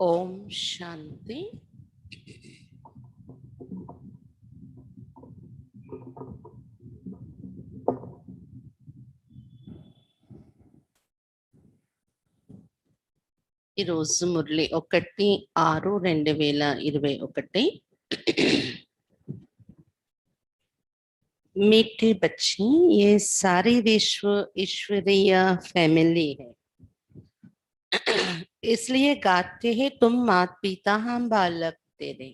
ఓం శాంతి. ఈరోజు మురళి 1/6/2021. मीठे बच्चे, ये सारी विश्व ईश्वरीय फैमिली है, इसलिए गाते हैं तुम माता पिता हम बालक तेरे.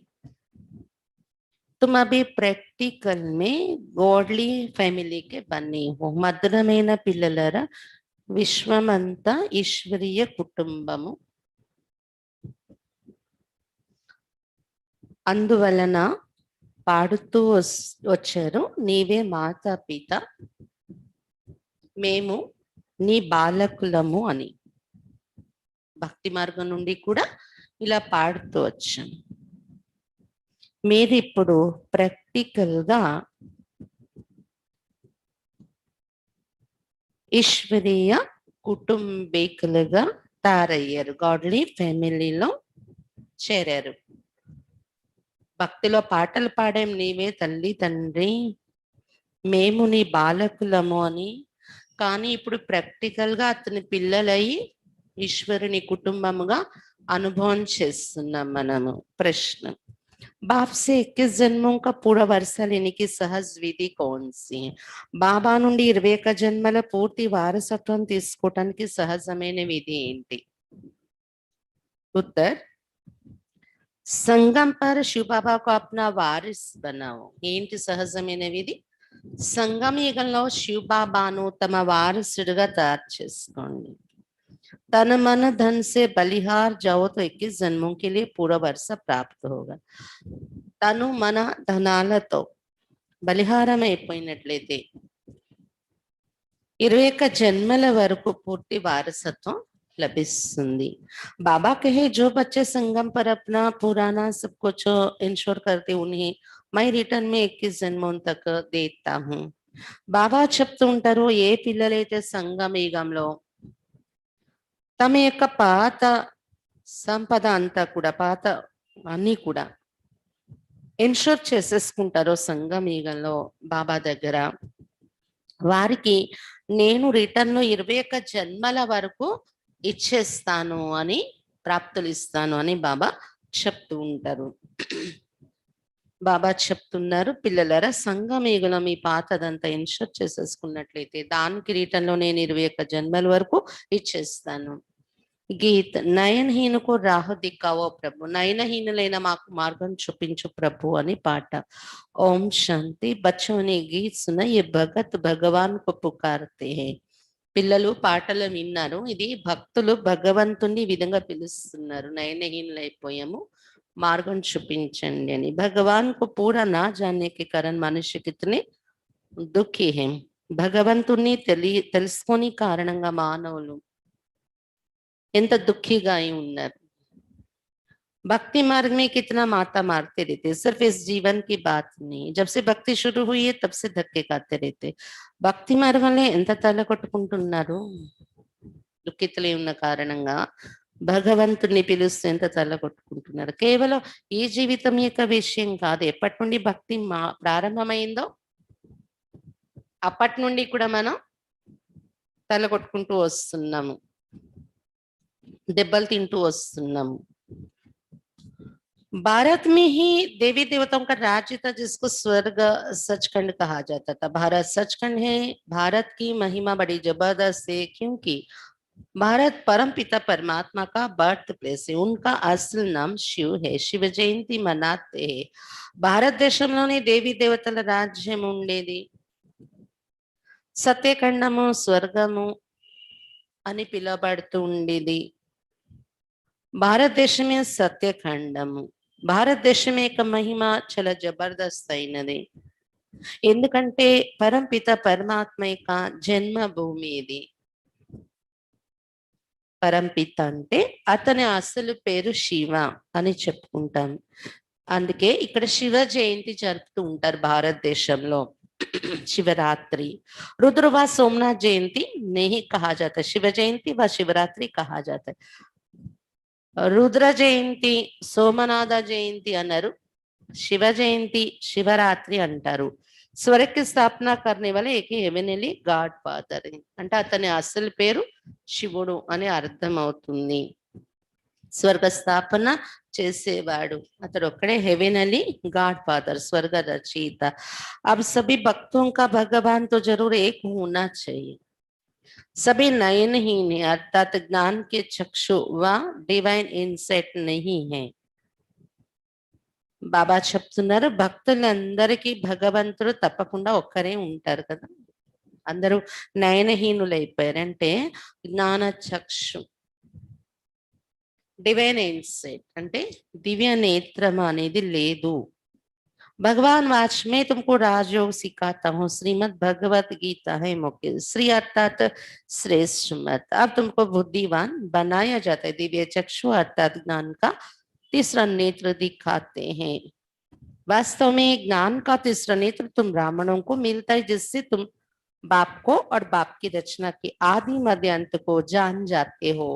तुम अभी प्रैक्टिकल में गॉडली फैमिली के बने हो. మధురమైన పిల్లలరా, విశ్వమంతా ఈశ్వరీయ కుటుంబము. అందువలన పాడుతూ వచ్చారు, నీవే మాతా పిత, మేము నీ బాలకులము అని. భక్తి మార్గం నుండి కూడా ఇలా పాడుతూ వచ్చాం. మీరు ఇప్పుడు ప్రాక్టికల్ గా ఈశ్వరీయ కుటుంబీకులుగా తయారయ్యారు, గాడ్లీ ఫ్యామిలీలో చేరారు. భక్తిలో పాటలు పాడాం, నీవే తల్లి తండ్రి, మేము నీ బాలకులము అని. కానీ ఇప్పుడు ప్రాక్టికల్ గా అతని పిల్లలై ఈశ్వరుని కుటుంబముగా అనుభవం చేస్తున్నాం మనము. ప్రశ్న, बाप से 21 जन्मों का पूरा वर्षा लेने की सहज विधि कौन सी है? బాబా నుండి 21 జన్మల పూర్తి వారసత్వం తీసుకోవటానికి సహజమైన విధి ఏంటి? उत्तर, संगम पर शिव बाबा को अपना वारिस बनाओ. ఏంటి సహజమైన విధి? సంగమ యుగంలో శివ బాబాను తమ వారసుడిగా తయారు చేసుకోండి. तन मन धन से बलिहार जाओ तो 21 जन्मों के लिए पूरा वर्ष प्राप्त होगा. तनु मन ధనాలతో బలిహారం అయిపోయినట్లయితే 21 జన్మల వరకు పూర్తి వారసత్వం लभिస్తుంది. बाबा कहे जो बच्चे संगम पर अपना पुराना सब कुछ इंश्योर करते उन्हें मैं रिटर्न में 21 जन्मों तक देता हूँ. బాబా చెప్తూ ఉంటారు, ఏ పిల్లలైతే సంగమ యుగంలో తమ యొక్క పాత సంపద అంతా కూడా, పాత అన్ని కూడా ఇన్షూర్ చేసేసుకుంటారో సంగమ యుగంలో బాబా దగ్గర, వారికి నేను రిటర్న్ లో 21 జన్మల వరకు ఇచ్చేస్తాను అని, ప్రాప్తులు ఇస్తాను అని బాబా చెప్తూ ఉంటారు. బాబా చెప్తున్నారు, పిల్లలరా సంగమ యుగంలో మీ పాతదంతా ఇన్షూర్ చేసేసుకున్నట్లయితే దానికి రిటర్న్ లో నేను 21 జన్మల వరకు ఇచ్చేస్తాను. గీత్, నయనహీనకు రాహు దిక్కావో ప్రభు, నయనహీనులైన మాకు మార్గం చూపించు ప్రభు అని పాట. ఓం శాంతి. బచ్చోं ने गीत सुना, ये भगत भगवान को पुकारते हैं. పిల్లలు పాటలు విన్నారు, ఇది భక్తులు భగవంతుని విధంగా పిలుస్తున్నారు. నయనహీనులైపోయాము, మార్గం చూపించండి అని. భగవాన్ కు పూరా నా జానే కే కారణ్ మనుష్య కితనే దుఃఖీ హే. భగవంతుని తెలుసుకొని కారణంగా మానవులు ఎంత దుఃఖిగా అయి ఉన్నారు. भक्ति मार्ग में कितना माता मारते रहते, सिर्फ इस जीवन की बात नहीं, जब से भक्ति शुरू हुई है तब से धक्के खाते रहते. భక్తి మార్గంలో ఎంత తల కొట్టుకుంటున్నారు, దుఃఖితులై ఉన్న కారణంగా భగవంతుని పిలుస్తూ ఎంత తల కొట్టుకుంటున్నారు. కేవలం ఈ జీవితం యొక్క విషయం కాదు, ఎప్పటి నుండి భక్తి ప్రారంభమైందో అప్పటి నుండి కూడా మనం తల కొట్టుకుంటూ వస్తున్నాము, దెబ్బలు తింటూ వస్తున్నాము. भारत में ही देवी देवताओं का राज्य था, जिसको स्वर्ग सचखंड कहा जाता था. भारत सचखंड है. भारत की महिमा बड़ी जबरदस्त है, क्योंकि भारत परम पिता परमात्मा का बर्थ प्लेस है. उनका असल नाम शिव है. शिव जयंती मनाते हैं. భారత దేశంలోనే దేవి దేవతల రాజ్యం ఉండేది. సత్యఖండము, స్వర్గము అని పిలువబడుతూ ఉండేది. భారతదేశమే సత్యఖండము. భారతదేశం యొక్క మహిమ చాలా జబర్దస్త్ అయినది, ఎందుకంటే పరంపిత పరమాత్మ యొక్క జన్మభూమి ఇది. పరంపిత అంటే అతని అసలు పేరు శివ అని చెప్పుకుంటాం. అందుకే ఇక్కడ శివ జయంతి జరుపుతూ ఉంటారు భారతదేశంలో. शिवरात्रि, रुद्र व सोमनाथ जयंती नहीं कहा जाता, शिव जयंती व शिवरात्रि कहा जाता है. రుద్ర జయంతి, సోమనాథ జయంతి అన్నారు, శివ జయంతి, శివరాత్రి అంటారు. स्वर्ग की स्थापना करने वाले एक हेवెనली గాడ్ ఫాదర్, అంటే అతని అసలు పేరు శివుడు అని అర్థం అవుతుంది. స్వర్గ స్థాపన చేసేవాడు అతడు ఒక్కడే हेवెనली गाड फादर, स्वर्ग रचयिता. अब सभी भक्तों का भगवान तो जरूर एक होना चाहिए. सभी नयनहीन है, अर्थात ज्ञान के चक्षु व डिवाइन इनसाइट नहीं है. బాబా చెప్తున్నారు భక్తులందరికీ భగవంతుడు తప్పకుండా ఒక్కరే ఉంటారు కదా. అందరూ నయనహీనులు అయిపోయారు, అంటే జ్ఞాన చక్షు, డివైన్ ఇన్సైట్ అంటే దివ్య నేత్రం అనేది లేదు. भगवान वाच में तुमको राजयोग सिखाता हूँ, श्रीमद भगवत गीता है मुख्य श्री अर्थात श्रेष्ठ मत. अब तुमको बुद्धिवान बनाया जाता है, दिव्य चक्षु अर्थात ज्ञान का तीसरा नेत्र दिखाते हैं. वास्तव में ज्ञान का तीसरा नेत्र तुम ब्राह्मणों को मिलता है, जिससे तुम बाप को और बाप की रचना के आदि मध्य अंत को जान जाते हो.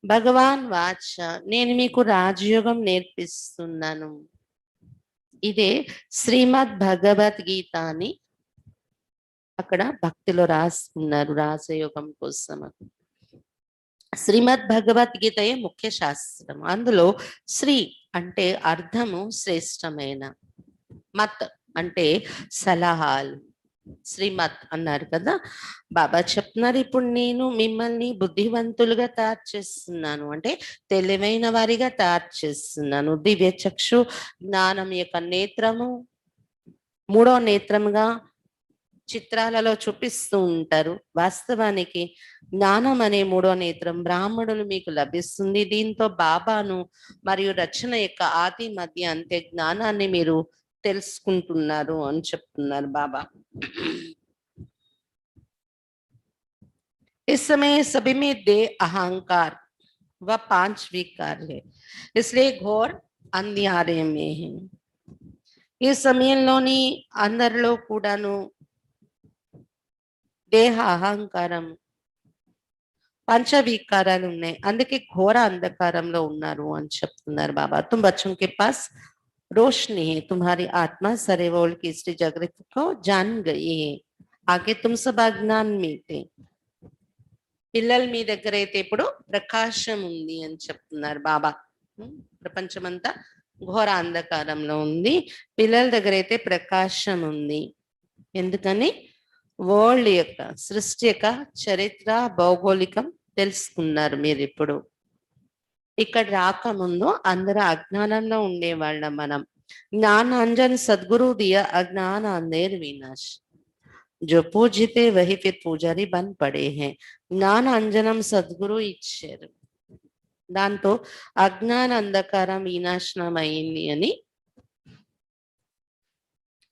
భగవాన్ వాచ, నేను మీకు రాజయోగం నేర్పిస్తున్నాను. ఇదే శ్రీమద్ భగవద్గీత అని అక్కడ భక్తిలో రాసుకున్నారు రాజయోగం కోసం. శ్రీమద్ భగవద్గీతయే ముఖ్య శాస్త్రం. అందులో శ్రీ అంటే అర్థము శ్రేష్టమైన, మత్ అంటే సలహాలు, శ్రీమత్ అన్నారు కదా. బాబా చెప్తున్నారు ఇప్పుడు నేను మిమ్మల్ని బుద్ధివంతులుగా తయారు చేస్తున్నాను, అంటే తెలివైన వారిగా తయారు చేస్తున్నాను. దివ్య చక్షు జ్ఞానం యొక్క నేత్రము, మూడో నేత్రముగా చిత్రాలలో చూపిస్తూ ఉంటారు. వాస్తవానికి జ్ఞానం అనే మూడో నేత్రం బ్రాహ్మణులు మీకు లభిస్తుంది. దీంతో బాబాను మరియు రచన యొక్క ఆది మధ్య అంతే జ్ఞానాన్ని మీరు తెలుసుకుంటున్నారు అని చెప్తున్నారు బాబా. इस समय सभी में देह अहंकार व 5 विकार है, इसलिए घोर अंधियारे में है. ఈ సమయంలోని అందరిలో కూడాను దేహ అహంకారం, పంచవికారాలు ఉన్నాయి, అందుకే ఘోర అంధకారంలో ఉన్నారు అని చెప్తున్నారు బాబా. तुम बच्चों के पास रोशनी है, तुम्हारी आत्मा सरेवोल की इष्ट जगत को जान गई है, आगे तुम सब अज्ञान में थे. పిల్లల మీ దగ్గర అయితే ఇప్పుడు ప్రకాశం ఉంది అని చెప్తున్నారు బాబా. ప్రపంచమంతా ఘోర అంధకారంలో ఉంది, పిల్లల దగ్గర అయితే ప్రకాశం ఉంది. ఎందుకని? వరల్డ్ యొక్క సృష్టి యొక్క చరిత్ర భౌగోళికం తెలుసుకున్నారు మీరు ఇప్పుడు. ఇక్కడ రాకముందు అందరూ అజ్ఞానంలో ఉండేవాళ్ళం మనం. జ్ఞానాంజన్ సద్గురు దియ అజ్ఞాన అంధేర్ వినాశ్. जो पूजते वही फिर పూజారి బన్ పడే హే. జ్ఞాన అంజనం సద్గురు ఇచ్చారు, దాంతో అజ్ఞాన అంధకారం వినాశనం అయింది అని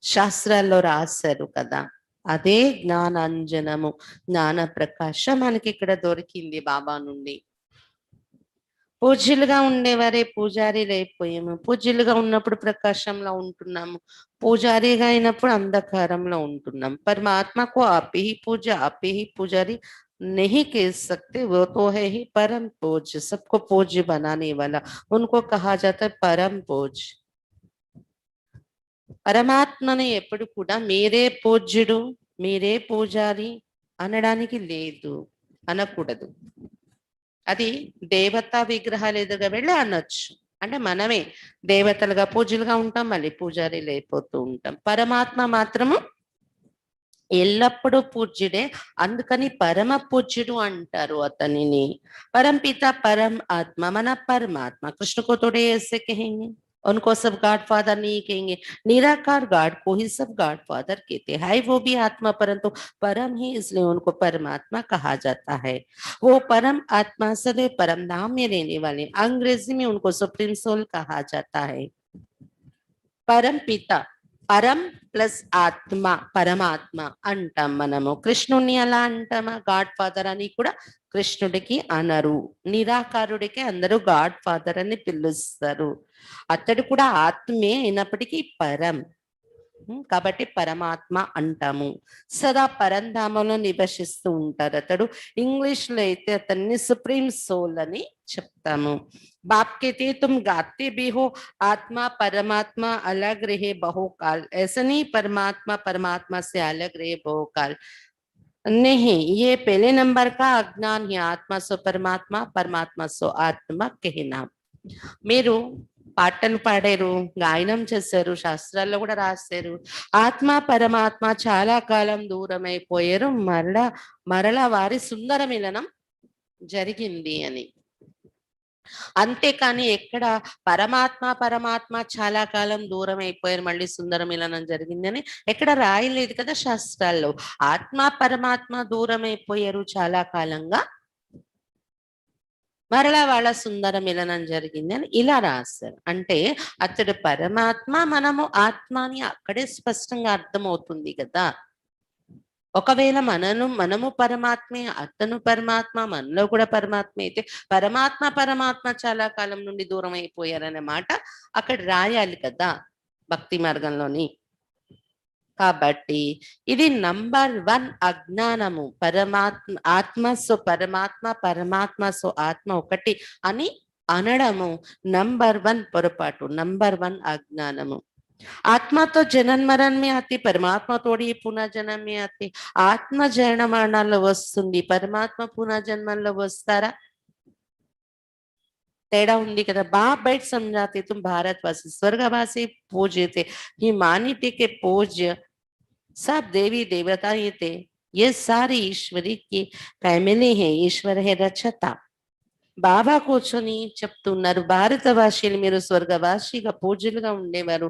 శాస్త్రాల్లో రాశారు కదా. అదే జ్ఞానాంజనము, జ్ఞాన ప్రకాశం మనకి ఇక్కడ దొరికింది బాబా నుండి. పూజ్యులుగా ఉండేవారే పూజారీలు అయిపోయాము. పూజ్యులుగా ఉన్నప్పుడు ప్రకాశంలో ఉంటున్నాము, పూజారిగా అయినప్పుడు అంధకారంలో ఉంటున్నాం. परमात्मा को आप ही पूजा आप ही पुजारी नहीं कह सकते, वो तो है ही परम पूज्य, सबको पूज्य बनाने वाला, उनको कहा जाता है परम पूज्य. పరమాత్మని ఎప్పుడు కూడా మీరే పూజ్యుడు మీరే పూజారి అనడానికి లేదు, అనకూడదు. అది దేవతా విగ్రహాలు ఎదురుగా వెళ్ళి అనొచ్చు, అంటే మనమే దేవతలుగా పూజలుగా ఉంటాం, మళ్ళీ పూజారీలు అయిపోతూ ఉంటాం. పరమాత్మ మాత్రము ఎల్లప్పుడూ పూజ్యుడే, అందుకని పరమ పూజ్యుడు అంటారు అతనిని. परमपिता परम आत्मा मना परमात्मा, कृष्ण को थोड़े ऐसे कहेंगे, उनको सब गॉड फादर नहीं कहेंगे. निराकार गॉड को ही सब गॉड फादर कहते हैं. वो भी आत्मा परंतु परम ही, इसलिए उनको परमात्मा कहा जाता है. वो परम आत्मा सदैव परम धाम में रहने वाले, अंग्रेजी में उनको सुप्रीम सोल कहा जाता है. परम पिता, పరం ప్లస్ ఆత్మ, పరమాత్మ అంటాం మనము. కృష్ణుని అలా అంటామా? గాడ్ ఫాదర్ అని కూడా కృష్ణుడికి అనరు. నిరాకారుడికి అందరూ గాడ్ ఫాదర్ అని పిలుస్తారు. అతడు కూడా ఆత్మే అయినప్పటికీ పరం. కాబట్టి పరమాత్మ అంటాము. సదా పరంధామంలో నివసిస్తూ ఉంటారు అతడు. ఇంగ్లీష్ లో అయితే అతన్ని సుప్రీం సోల్ అని చెప్తాము. बाप कहते तुम गाते भी हो आत्मा परमात्मा अलग रहे बहुकाल, ऐसा नहीं परमात्मा परमात्मा से अलग रहे बहुकाल नहीं, ये पहले नंबर का अज्ञान है। आत्मा सो परमात्मा परमात्मा सो आत्मा कहना। మీరు పాటలు పాడారు, గాయనం చేశారు, శాస్త్రాల్లో కూడా రాశారు. ఆత్మ పరమాత్మ చాలా కాలం దూరం అయిపోయారు, మరలా వారి సుందర మిలనం జరిగింది అని. అంతేకాని ఎక్కడ పరమాత్మ పరమాత్మ చాలా కాలం దూరం అయిపోయారు మళ్ళీ సుందర మిలనం జరిగిందని ఎక్కడ రాయలేదు కదా శాస్త్రాల్లో. ఆత్మ పరమాత్మ దూరం అయిపోయారు చాలా కాలంగా, మరలా వాళ్ళ సుందర మిలనం జరిగింది అని ఇలా రాశారు. అంటే అతడు పరమాత్మ, మనము ఆత్మ అని అక్కడే స్పష్టంగా అర్థమవుతుంది కదా. ఒకవేళ మనము పరమాత్మే, అతను పరమాత్మ, మనలో కూడా పరమాత్మ అయితే పరమాత్మ పరమాత్మ చాలా కాలం నుండి దూరం అయిపోయారనే మాట అక్కడ రాయాలి కదా భక్తి మార్గంలోని. కాబట్టి ఇది నంబర్ 1 అజ్ఞానము. పరమాత్మ ఆత్మ సో పరమాత్మ పరమాత్మ సో ఆత్మ ఒకటి అని అనడము నంబర్ 1 పొరపాటు, నంబర్ 1 అజ్ఞానము. आत्मा तो जनन मरण में आती, परमात्मा तोड़ी पुनर्जन्म में आती. ఆత్మ జనన మరణాల్లో వస్తుంది, పరమాత్మ పునర్జన్మంలో వస్తారా? తేడా ఉంది కదా. बाप बैठ समझाते तुम भारतवासी स्वर्गवासी पूज्य थे, ह्यूमैनिटी के पूज्य सब देवी देवता ये थे, ये सारी ईश्वरी की फैमिली है, ఈశ్వర है రచత. బాబా కూర్చొని చెప్తున్నారు, భారతవాసీలు మీరు స్వర్గవాసిగా పూజ్యులుగా ఉండేవారు,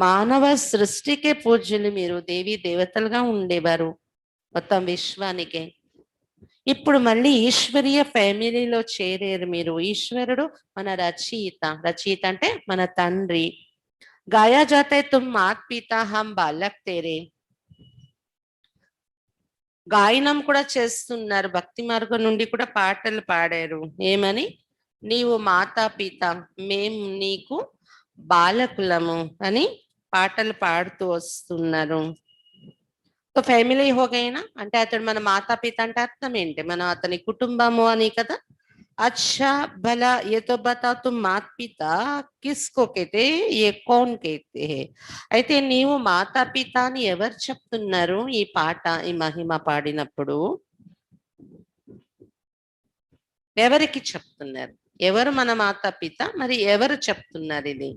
మానవ సృష్టికే పూజ్యులు మీరు, దేవి దేవతలుగా ఉండేవారు మొత్తం విశ్వానికే. ఇప్పుడు మళ్ళీ ఈశ్వరీయ ఫ్యామిలీలో చేరారు మీరు. ఈశ్వరుడు మన రచయిత, రచయిత అంటే మన తండ్రి. గాయా జాతే తుమ్ మాత్ పితా హమ్ బాలక్ తేరే, గాయనం కూడా చేస్తున్నారు, భక్తి మార్గం నుండి కూడా పాటలు పాడారు. ఏమని? నీవు మాతా పిత, మేము నీకు బాలకులము అని పాటలు పాడుతూ వస్తున్నారు. तो ఫ్యామిలీ हो गए ना, అంటే అతడు మన మాతా పిత అంటే అర్థం ఏంటి? మనం అతని కుటుంబము అని కదా. अच्छा भला ये तो बता तुम मात पिता किसको कहते, ये कौन कहते हैं? అయితే నీవు మాతా పిత అని ఎవరు చెప్తున్నారు ఈ పాట, ఈ మహిమ పాడినప్పుడు? ఎవరికి చెప్తున్నారు? ఎవరు మన మాతా పిత, మరి ఎవరు చెప్తున్నారు ఇది?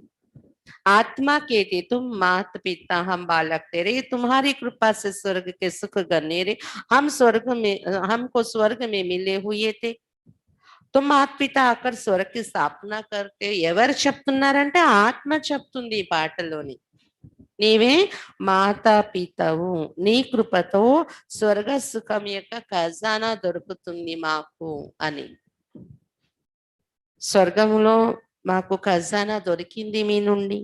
आत्मा कहती तुम मात पिता हम बालक तेरे, तुम्हारी कृपा से स्वर्ग के सुख गनेरे, हम स्वर्ग में, हमको स्वर्ग में मिले हुए थे. तुम मात पिता आकर स्वर्ग की स्थापना करते. ఎవరు చెప్తున్నారంటే ఆత్మ చెప్తుంది ఈ పాటలోని. నీవే మాతా పితవు, నీ కృపతో స్వర్గ సుఖం యొక్క ఖజానా దొరుకుతుంది మాకు అని. స్వర్గములో మాకు ఖజానా దొరికింది మీ నుండి.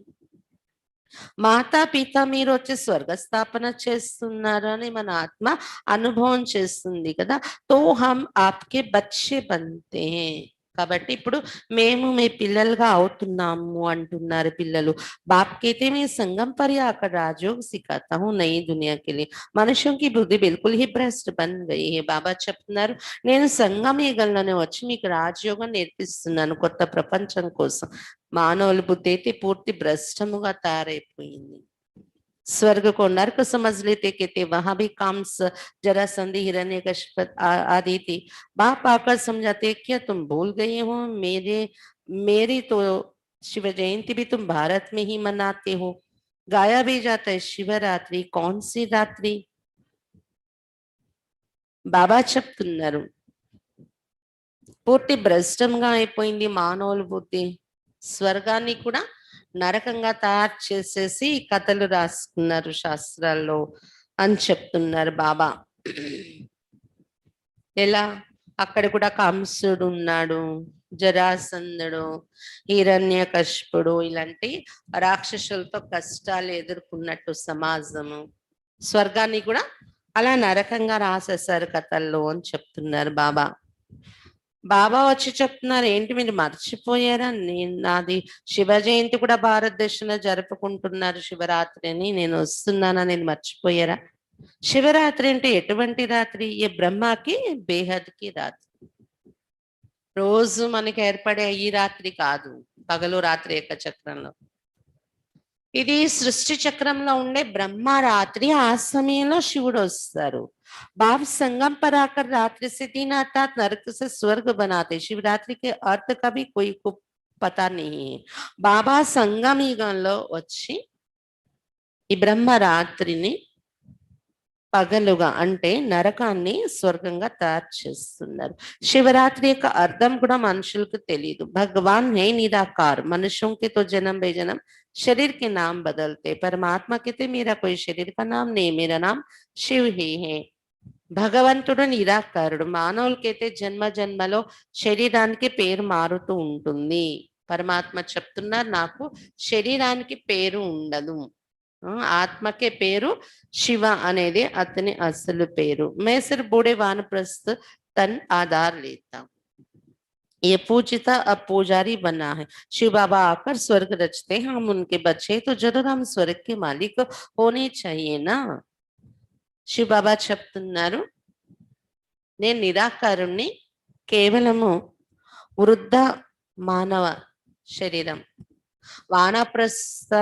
మాతా పిత మీరు వచ్చి స్వర్గస్థాపన చేస్తున్నారు అని మన ఆత్మ అనుభవం చేస్తుంది కదా. తో హమ్ ఆప్కే బచ్చే బంతే హై, కాబట్టి ఇప్పుడు మేము మీ పిల్లలుగా అవుతున్నాము అంటున్నారు పిల్లలు. बाप कहते मैं संगम पर ही आकर राजयोग सिखाता हूँ नई दुनिया के लिए, మనుషుల की బుద్ధి బిల్కుల్ ही भ्रष्ट बन गई है. బాబా చెప్తున్నారు, నేను సంగమ యుగంలోనే వచ్చి మీకు రాజయోగం నేర్పిస్తున్నాను కొత్త ప్రపంచం కోసం. మానవుల బుద్ధి అయితే పూర్తి భ్రష్టముగా తయారైపోయింది. स्वर्ग को नर्क समझ लेते, कहते वहां भी काम्स जरासंधि हिरण्यकश्यप आदि थी. बाप आकर समझाते क्या तुम भूल गए हो, मेरी तो शिव जयंती भी तुम भारत में ही मनाते हो. गाया भी जाता है शिवरात्रि, कौन सी रात्रि? బాబా చెప్తున్నారు పూర్తి భ్రష్టంగా అయిపోయింది మానవుల బుద్ధి. స్వర్గాన్ని కూడా నరకంగా తయారు చేసేసి కథలు రాసుకున్నారు శాస్త్రాల్లో అని చెప్తున్నారు బాబా. ఎలా? అక్కడ కూడా కంసుడు ఉన్నాడు, జరాసంధుడు, హిరణ్యకశిపుడు, ఇలాంటి రాక్షసులతో కష్టాలు ఎదుర్కొన్నట్టు సమాజము. స్వర్గాన్ని కూడా అలా నరకంగా రాసేసారు కథల్లో అని చెప్తున్నారు బాబా. బాబా వచ్చి చెప్తున్నారు, ఏంటి మీరు మర్చిపోయారా? నాది శివ జయంతి కూడా భారతదేశంలో జరుపుకుంటున్నారు శివరాత్రిని, నేను వస్తున్నానా, నేను మర్చిపోయారా? శివరాత్రి అంటే ఎటువంటి రాత్రి? ఈ బ్రహ్మకి బేహద్కి రాత్రి. రోజు మనకి ఏర్పడే ఈ రాత్రి కాదు, పగలు రాత్రి యొక్క చక్రంలో. ఇది సృష్టి చక్రంలో ఉండే బ్రహ్మ రాత్రి, ఆ సమయంలో శివుడు వస్తారు. बाप संगम पर आकर रात्रि से दिन अर्थात नरक से स्वर्ग बनाते। शिवरात्रि के अर्थ का भी कोई को पता नहीं है। బాబా సంగమ యుగంలో వచ్చి ఈ బ్రహ్మ రాత్రిని పగలుగా అంటే నరకాన్ని స్వర్గంగా తయారు చేస్తున్నారు. శివరాత్రి యొక్క అర్థం కూడా మనుషులకు తెలియదు. భగవాన్ है निराकार, मनुष्यों के तो जन्म बेजन्म शरीर के नाम बदलते, परमात्मा कहते मेरा कोई शरीर का नाम नहीं, मेरा नाम शिव ही है. భగవంతుడు నిరాకారుడు. మానవులకైతే జన్మ జన్మలో శరీరానికి పేరు మారుతూ ఉంటుంది. పరమాత్మ చెప్తున్నారు, నాకు శరీరానికి పేరు ఉండదు, ఆత్మకే పేరు శివ అనేది అతని అసలు పేరు. मैं सिर्फ बूढ़े वानप्रस्थ तन आधार लेता हूं. ये पूजिता अब पुजारी बना है. शिव बाबा आकर स्वर्ग रचते हैं, हम उनके बच्चे, तो जरूर हम स्वर्ग के मालिक होने चाहिए ना. శివ బాబా చెప్తున్నారు, నేను నిరాకారుణ్ణి, కేవలము వృద్ధ మానవ శరీరం, వానప్రస్థ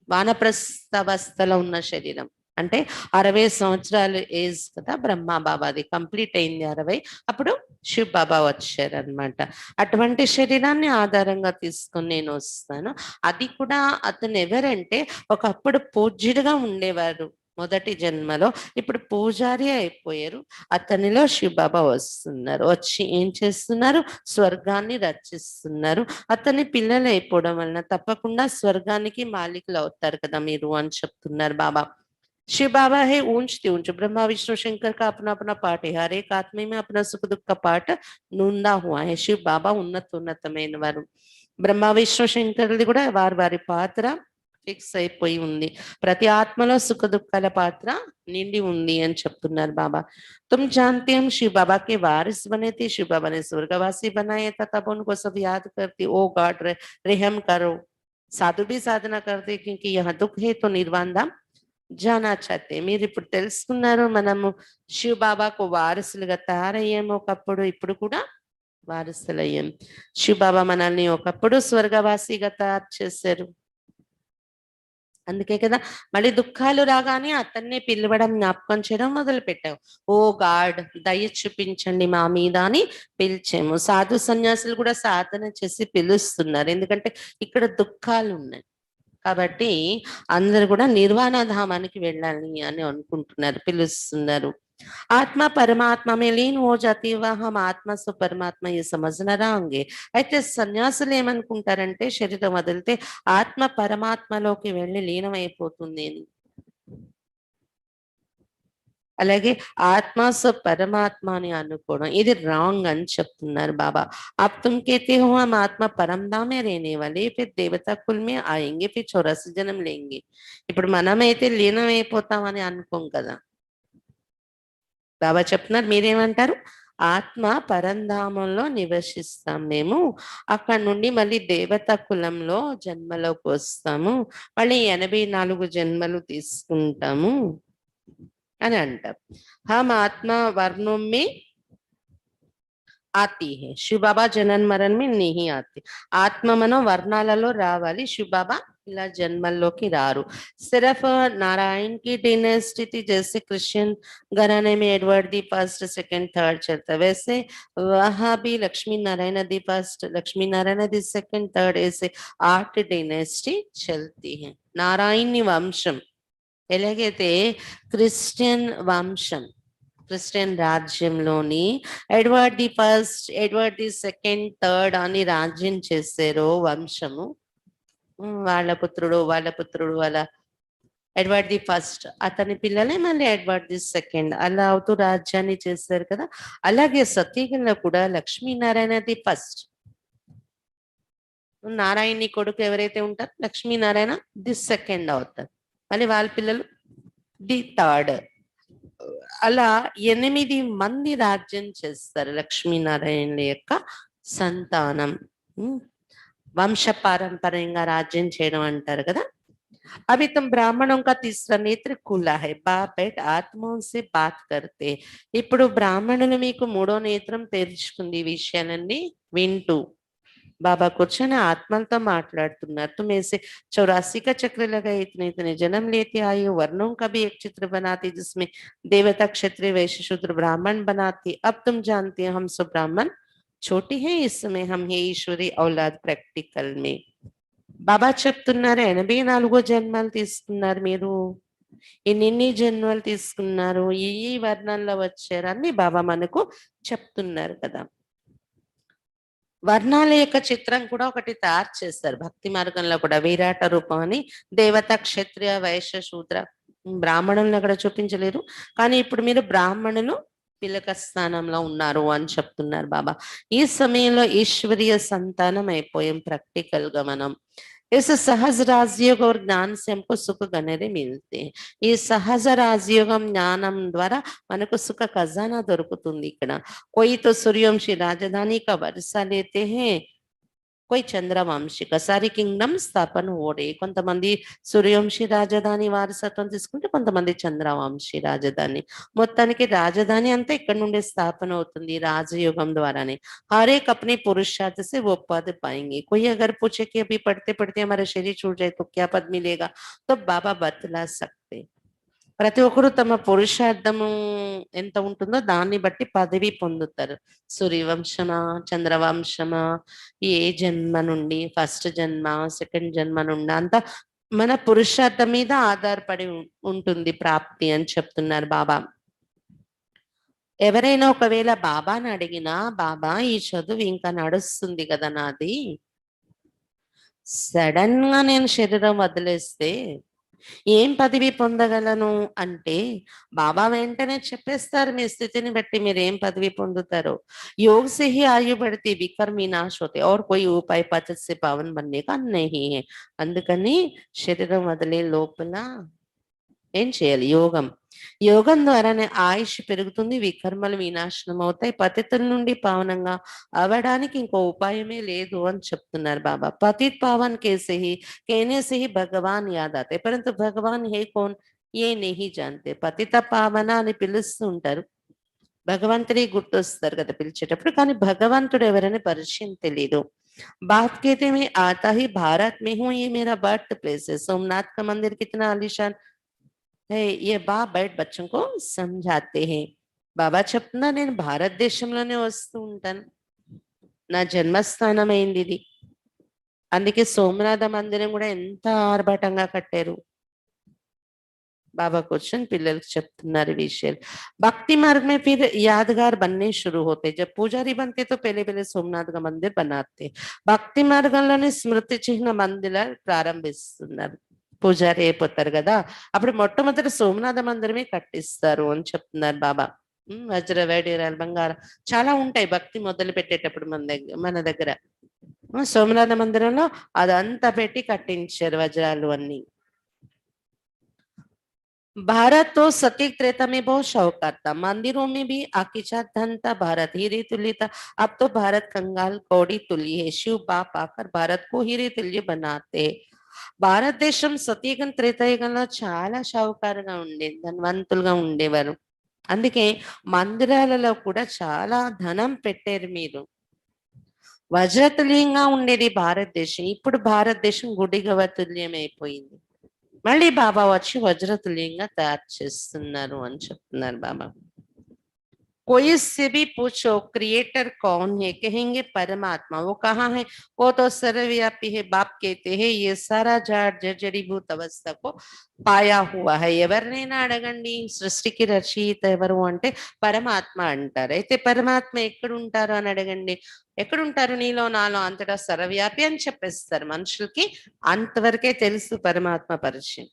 వానప్రస్థావస్థలో ఉన్న శరీరం. అంటే 60 సంవత్సరాలు ఏజ్ కదా బ్రహ్మ బాబాది, కంప్లీట్ అయింది 60. అప్పుడు శివ్ బాబా వచ్చారనమాట. అటువంటి శరీరాన్ని ఆధారంగా తీసుకొని నేను వస్తాను. అది కూడా అతను ఎవరంటే, ఒకప్పుడు పూజ్యుడిగా ఉండేవారు మొదటి జన్మలో, ఇప్పుడు పూజారి అయిపోయారు. అతనిలో శివ్ బాబా వస్తున్నారు. వచ్చి ఏం చేస్తున్నారు? స్వర్గాన్ని రచిస్తున్నారు. అతని పిల్లలు అయిపోవడం వలన తప్పకుండా స్వర్గానికి మాలికులు అవుతారు కదా మీరు అని చెప్తున్నారు బాబా. शिव बाबा है ऊंचते ऊंच, ब्रह्मा विष्णु शंकर का अपना अपना पाठ है, हर एक आत्मे में अपना सुख दुख का पाठ नूंदा हुआ है. शिव बाबा ఉన్నతమైన వారు. బ్రహ్మ విష్ణు శంకరులది కూడా వారి వారి పాత్ర ఫిక్స్ అయిపోయి ఉంది. ప్రతి ఆత్మలో సుఖ దుఃఖాల పాత్ర నిండి ఉంది అని చెప్తున్నారు బాబా. तुम जानते हम शिव बाबा के वारिस बने थे. शिव बाबा ने स्वर्गवासी बनाया था, तब उनको सब याद करती, ओ गॉड रहम करो. साधु भी साधना करते क्योंकि यहाँ दुख है तो निर्वाण धाम జానా చాతే. మీరు ఇప్పుడు తెలుసుకున్నారు, మనము శివ బాబాకు వారసులుగా తయారయ్యాము ఒకప్పుడు, ఇప్పుడు కూడా వారసులయ్యాం. శివ బాబా మనల్ని ఒకప్పుడు స్వర్గవాసిగా తయారు చేశారు. అందుకే కదా మళ్ళీ దుఃఖాలు రాగానే అతన్నే పిలవడం, జ్ఞాపకం చేయడం మొదలు పెట్టావు. ఓ గాడ్ దయ చూపించండి మా మీద అని పిలిచాము. సాధు సన్యాసులు కూడా సాధన చేసి పిలుస్తున్నారు, ఎందుకంటే ఇక్కడ దుఃఖాలు ఉన్నాయి కాబట్టి అందరు కూడా నిర్వాణ ధామానికి వెళ్ళాలి అని అనుకుంటున్నారు, పిలుస్తున్నారు. ఆత్మ పరమాత్మ में लीन हो जाती है, वह हम आत्मा से परमात्मा ये समझना రాంగే. అయితే సన్యాసులు ఏమనుకుంటారంటే, శరీరం వదిలితే ఆత్మ పరమాత్మలోకి వెళ్ళి లీనమైపోతుంది అని. అలాగే ఆత్మ సో పరమాత్మ అని అనుకోవడం ఇది రాంగ్ అని చెప్తున్నారు బాబా. आप तुम कहते हो हम आत्मा परमधाम में रहने वाले, फिर देवता कुल में आएंगे, फिर 84 जन्म लेंगे. ఇప్పుడు మనమైతే లీనం అయిపోతామని అనుకోం కదా. బాబా చెప్తున్నారు, మీరేమంటారు? ఆత్మ పరంధామంలో నివసిస్తాం మేము, అక్కడ నుండి మళ్ళీ దేవతా కులంలో జన్మలోకి వస్తాము, మళ్ళీ 84 జన్మలు తీసుకుంటాము అని అంటారు. हम आत्मा वर्णों में आती है, शिव बाबा जनन मरण में नहीं आते. ఆత్మ మనం వర్ణాలలో రావాలి, శివ బాబా ఇలా జన్మల్లోకి రారు. सिर्फ नारायण की डिनेस्टी थी, जैसे क्रिश्चियन घराने में Edward the first second third चलता, वैसे वहां भी Lakshmi Narayan the first, Lakshmi Narayan the second third, ऐसे 8 डिनेस्टी चलती है. నారాయణి వంశం ఎలాగైతే క్రిస్టియన్ వంశం, క్రిస్టియన్ రాజ్యంలోని Edward the first, Edward the second, third అని రాజ్యం చేశారో వంశము, వాళ్ళ పుత్రుడు వాళ్ళ ఎడ్వర్డ్ ది ఫస్ట్, అతని పిల్లలే మళ్ళీ ఎడ్వర్డ్ ది సెకండ్, అలా అవుతూ రాజ్యాన్ని చేశారు కదా. అలాగే సత్యయుగంలో కూడా లక్ష్మీనారాయణ ది ఫస్ట్, నారాయణి కొడుకు ఎవరైతే ఉంటారో లక్ష్మీనారాయణ ది సెకండ్ అవుతారు, మళ్ళీ వాళ్ళ పిల్లలు ది థర్డ్, అలా 8 మంది రాజ్యం చేస్తారు లక్ష్మీనారాయణుల యొక్క సంతానం. ఉమ్, వంశ పారంపర్యంగా రాజ్యం చేయడం అంటారు కదా. अभी तुम ब्राह्मणों का तीसरा नेत्र खुला है बाप बेट ఆత్మం से बात करते. ఇప్పుడు బ్రాహ్మణులు మీకు మూడో నేత్రం తెరుచుకుంది ఈ విషయాలన్నీ వింటూ बाबा కూర్చొని ఆత్మలతో మాట్లాడుతున్నారు. तुम ऐसे 84 का चक्र लगाए इतने इतने जन्म लेते आए हो, वर्णों का भी एक चित्र बनाती जिसमें देवता क्षत्रिय वैश्य शूद्र ब्राह्मण बनाती. अब तुम जानते हो हम सब ब्राह्मण छोटे हैं, इस समय हम है ईश्वरी औलाद प्रैक्टिकल में. బాబా చెప్తున్నారు 84 జన్మలు తీసుకున్నారు మీరు, ఎన్ని జన్మలు తీసుకున్నారు, ఈ వర్ణంలో వచ్చారు అన్ని బాబా మనకు చెప్తున్నారు కదా. వర్ణాల యొక్క చిత్రం కూడా ఒకటి తయారు చేస్తారు భక్తి మార్గంలో కూడా. విరాట రూపం అని దేవత క్షత్రియ వైశ్య శూద్ర బ్రాహ్మణులను అక్కడ చూపించలేరు, కానీ ఇప్పుడు మీరు బ్రాహ్మణులు పిలక స్థానంలో ఉన్నారు అని చెప్తున్నారు బాబా. ఈ సమయంలో ఈశ్వరీయ సంతానం అయిపోయాం ప్రాక్టికల్ గా మనం. इस सहज राजयोग और ज्ञान से हमको सुख गनेरे मिलते हैं. ఈ సహజ రాజయోగం జ్ఞానం ద్వారా మనకు సుఖ ఖజానా దొరుకుతుంది ఇక్కడ. कोई तो सूर्यवंशी राजधानी का वर्षा लेते हैं, कोई చంద్రవంశీ का सारी కింగ్డమ్ స్థాపన ఓడే. కొంతమంది సూర్యవంశీ రాజధాని వారసత్వం తీసుకుంటే కొంతమంది చంద్రవంశీ రాజధాని. మొత్తానికి రాజధాని అంతా ఇక్కడ నుండి స్థాపన అవుతుంది రాజయోగం ద్వారానే. हर एक अपने पुरुषार्थ से वो पद पाएंगे. कोई अगर पूछे कि अभी पढ़ते पढ़ते हमारा शरीर छूट जाए तो क्या पद मिलेगा, तो बाबा बतला सकते. ప్రతి ఒక్కరు తమ పురుషార్థము ఎంత ఉంటుందో దాన్ని బట్టి పదవి పొందుతారు. సూర్యవంశమా చంద్రవంశమా, ఏ జన్మ నుండి, ఫస్ట్ జన్మ సెకండ్ జన్మ నుండి, అంతా మన పురుషార్థం మీద ఆధారపడి ఉంటుంది ప్రాప్తి అని చెప్తున్నారు బాబా. ఎవరైనా ఒకవేళ బాబాని అడిగినా, బాబా ఈ చదువు ఇంకా నడుస్తుంది కదా నాది, సడన్ గా నేను శరీరం వదిలేస్తే ఏం పదవి పొందగలను అంటే బాబా వెంటనే చెప్పేస్తారు మీ స్థితిని బట్టి మీరు ఏం పదవి పొందుతారో. योग से ही आयु बढ़ती विकर विनाश होते और कोई उपाय पतत से पावन बनने का नहीं है. అందుకని శరీరం వదిలే లోపల ఏం చేయాలి, యోగం. యోగం ద్వారానే ఆయుష్ పెరుగుతుంది, వికర్మలు వినాశనం అవుతాయి, పతితుల నుండి పావనంగా అవడానికి ఇంకో ఉపాయమే లేదు అని చెప్తున్నారు బాబా. పతిత్ పావన్ కేసే హి कहने से ही भगवान याद आते, परंतु भगवान है कौन ये नहीं जानते. పతిత పావన అని పిలుస్తూ ఉంటారు, భగవంతుడి గుర్తొస్తారు కదా పిలిచేటప్పుడు, కానీ భగవంతుడు ఎవరని పరిచయం తెలీదు. बात कहते में आता ही भारत में हूँ, ये मेरा बर्थ प्लेस है. सोमनाथ का मंदिर कितना आलीशान है, ये बाप बैठ बच्चों को समझाते हैं. బాబా చెప్తున్నా నేను భారతదేశంలోనే వస్తూ ఉంటాను, నా జన్మస్థానం అయింది ఇది. అందుకే సోమనాథ మందిరం కూడా ఎంత ఆర్భాటంగా కట్టారు. बाबा क्वेश्चन पिల్లలకు చెప్తున్నారు విషయాలు. भक्ति मार्ग में फिर यादगार बनने शुरू होते. जब पुजारी बनते तो पहले पहले सोमनाथ का मंदिर बनाते. భక్తి మార్గంలోనే స్మృతి చిహ్న మందిరాలు ప్రారంభిస్తున్నారు. పూజారి అయిపోతారు కదా, అప్పుడు మొట్టమొదటి సోమనాథ మందిరమే కట్టిస్తారు అని చెప్తున్నారు బాబా. వజ్ర వైడూర్యాలు బంగారం చాలా ఉంటాయి భక్తి మొదలు పెట్టేటప్పుడు మన దగ్గర సోమనాథ మందిరంలో అదంతా పెట్టి కట్టించారు వజ్రాలు అన్ని. भारत तो सतीक त्रेता में बहुत शाहूकार था, मंदिरों में भी आकीचा धन था, भारत हीरे तुल्य था. अब तो भारत कंगाल कौड़ी तुल्य है. शिव बाप आकर भारत को हीरे तुल्य बनाते. భారతదేశం సతీయుగం త్రేతాయుగంలో చాలా షావుకారుగా ఉండేది, ధనవంతులుగా ఉండేవారు. అందుకే మందిరాలలో కూడా చాలా ధనం పెట్టారు మీరు. వజ్రతుల్యంగా ఉండేది భారతదేశం, ఇప్పుడు భారతదేశం గుడిగవ తుల్యం అయిపోయింది. మళ్ళీ బాబా వచ్చి వజ్రతుల్యంగా తయారు చేస్తున్నారు అని చెప్తున్నారు బాబా. कोई से भी पूछो क्रिएटर कौन है, कहेंगे परमात्मा. वो कहाँ है, वो तो सर्वव्यापी है. बाप कहते हैं ये सारा जाट जड़ीभूत अवस्था को పాయా హువా హై. ఎవరినైనా అడగండి సృష్టికి రచయిత ఎవరు అంటే పరమాత్మ అంటారు. అయితే పరమాత్మ ఎక్కడ ఉంటారు అని అడగండి, ఎక్కడుంటారు, నీలో నాలో అంతటా సర్వవ్యాపి అని చెప్పేస్తారు. మనుషులకి అంతవరకే తెలుసు పరమాత్మ పరిచయం.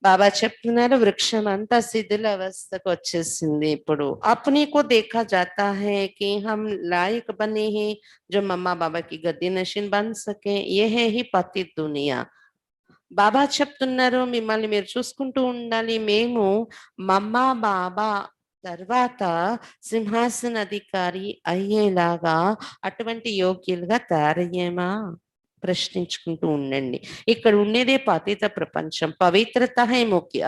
బాబా చెప్తున్నారు వృక్షం అంతా శిథిల అవస్థకు వచ్చేసింది ఇప్పుడు. अपने को देखा जाता है कि हम लायक बने हैं जो मम्मा बाबा की गद्दी नशीन बन सके. ये है ही पतित दुनिया. బాబా చెప్తున్నారు మిమ్మల్ని మీరు చూసుకుంటూ ఉండాలి. మేము మమ్మ బాబా తర్వాత సింహాసన అధికారి అయ్యేలాగా అటువంటి యోగ్యులుగా తయారయ్యేమా ప్రశ్నించుకుంటూ ఉండండి. ఇక్కడ ఉండేదే పతిత ప్రపంచం. పవిత్రత హై ముఖ్య.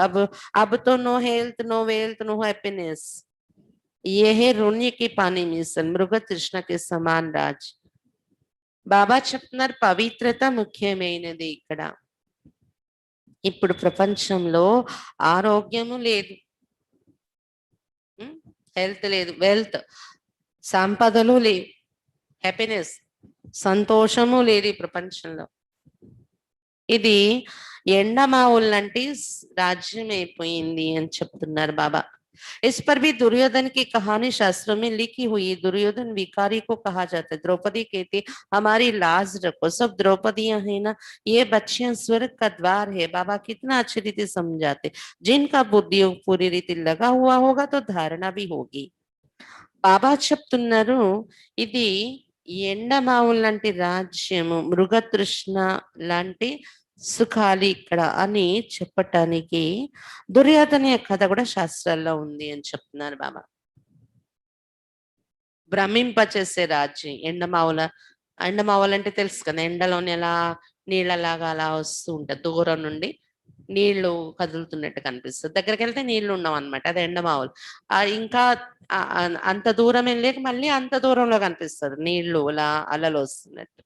अब तो no health no wealth no happiness, ये है रुण्य की पानी मिसल మృగ తృష్ణకి సమాన్ రాజ్. బాబా చెప్తున్నారు పవిత్రత ముఖ్యమైనది ఇక్కడ. ఇప్పుడు ప్రపంచంలో ఆరోగ్యము లేదు, హెల్త్ లేదు, వెల్త్ సంపదలు లేవు, హ్యాపీనెస్ సంతోషము లేదు ఈ ప్రపంచంలో. ఇది ఎండమావులంటి రాజ్యం అయిపోయింది అని చెప్తున్నారు బాబా. इस पर भी दुर्योधन की कहानी शास्त्रों में लिखी हुई। दुर्योधन विकारी को कहा जाता है। द्रौपदी कहती हमारी लाज रखो, सब द्रौपदियां है ना, ये बच्चियां स्वर्ग का द्वार है। बाबा कितना अच्छी रीति समझाते, जिनका बुद्धि पूरी रीति लगा हुआ होगा तो धारणा भी होगी. బాబా చెప్తున్నారు ఇది ఎండమావుల లాంటి రాజ్యము, మృగతృష్ణ లాంటి సుఖాలు ఇక్కడ అని చెప్పటానికి దుర్యోధన కథ కూడా శాస్త్రాల్లో ఉంది అని చెప్తున్నారు బాబా. భ్రమింపచేసే రాజ్యం ఎండమావులు అంటే తెలుసు కదా, ఎండలోని ఎలా నీళ్ళలాగా అలా వస్తూ ఉంటాయి, దూరం నుండి నీళ్లు కదులుతున్నట్టు కనిపిస్తుంది, దగ్గరికి వెళ్తే నీళ్లు ఉండవు అనమాట, అది ఎండమావులు. ఇంకా అంత దూరం వెళ్ళాక మళ్ళీ అంత దూరంలో కనిపిస్తుంది నీళ్లు అలా అలలు వస్తున్నట్టు.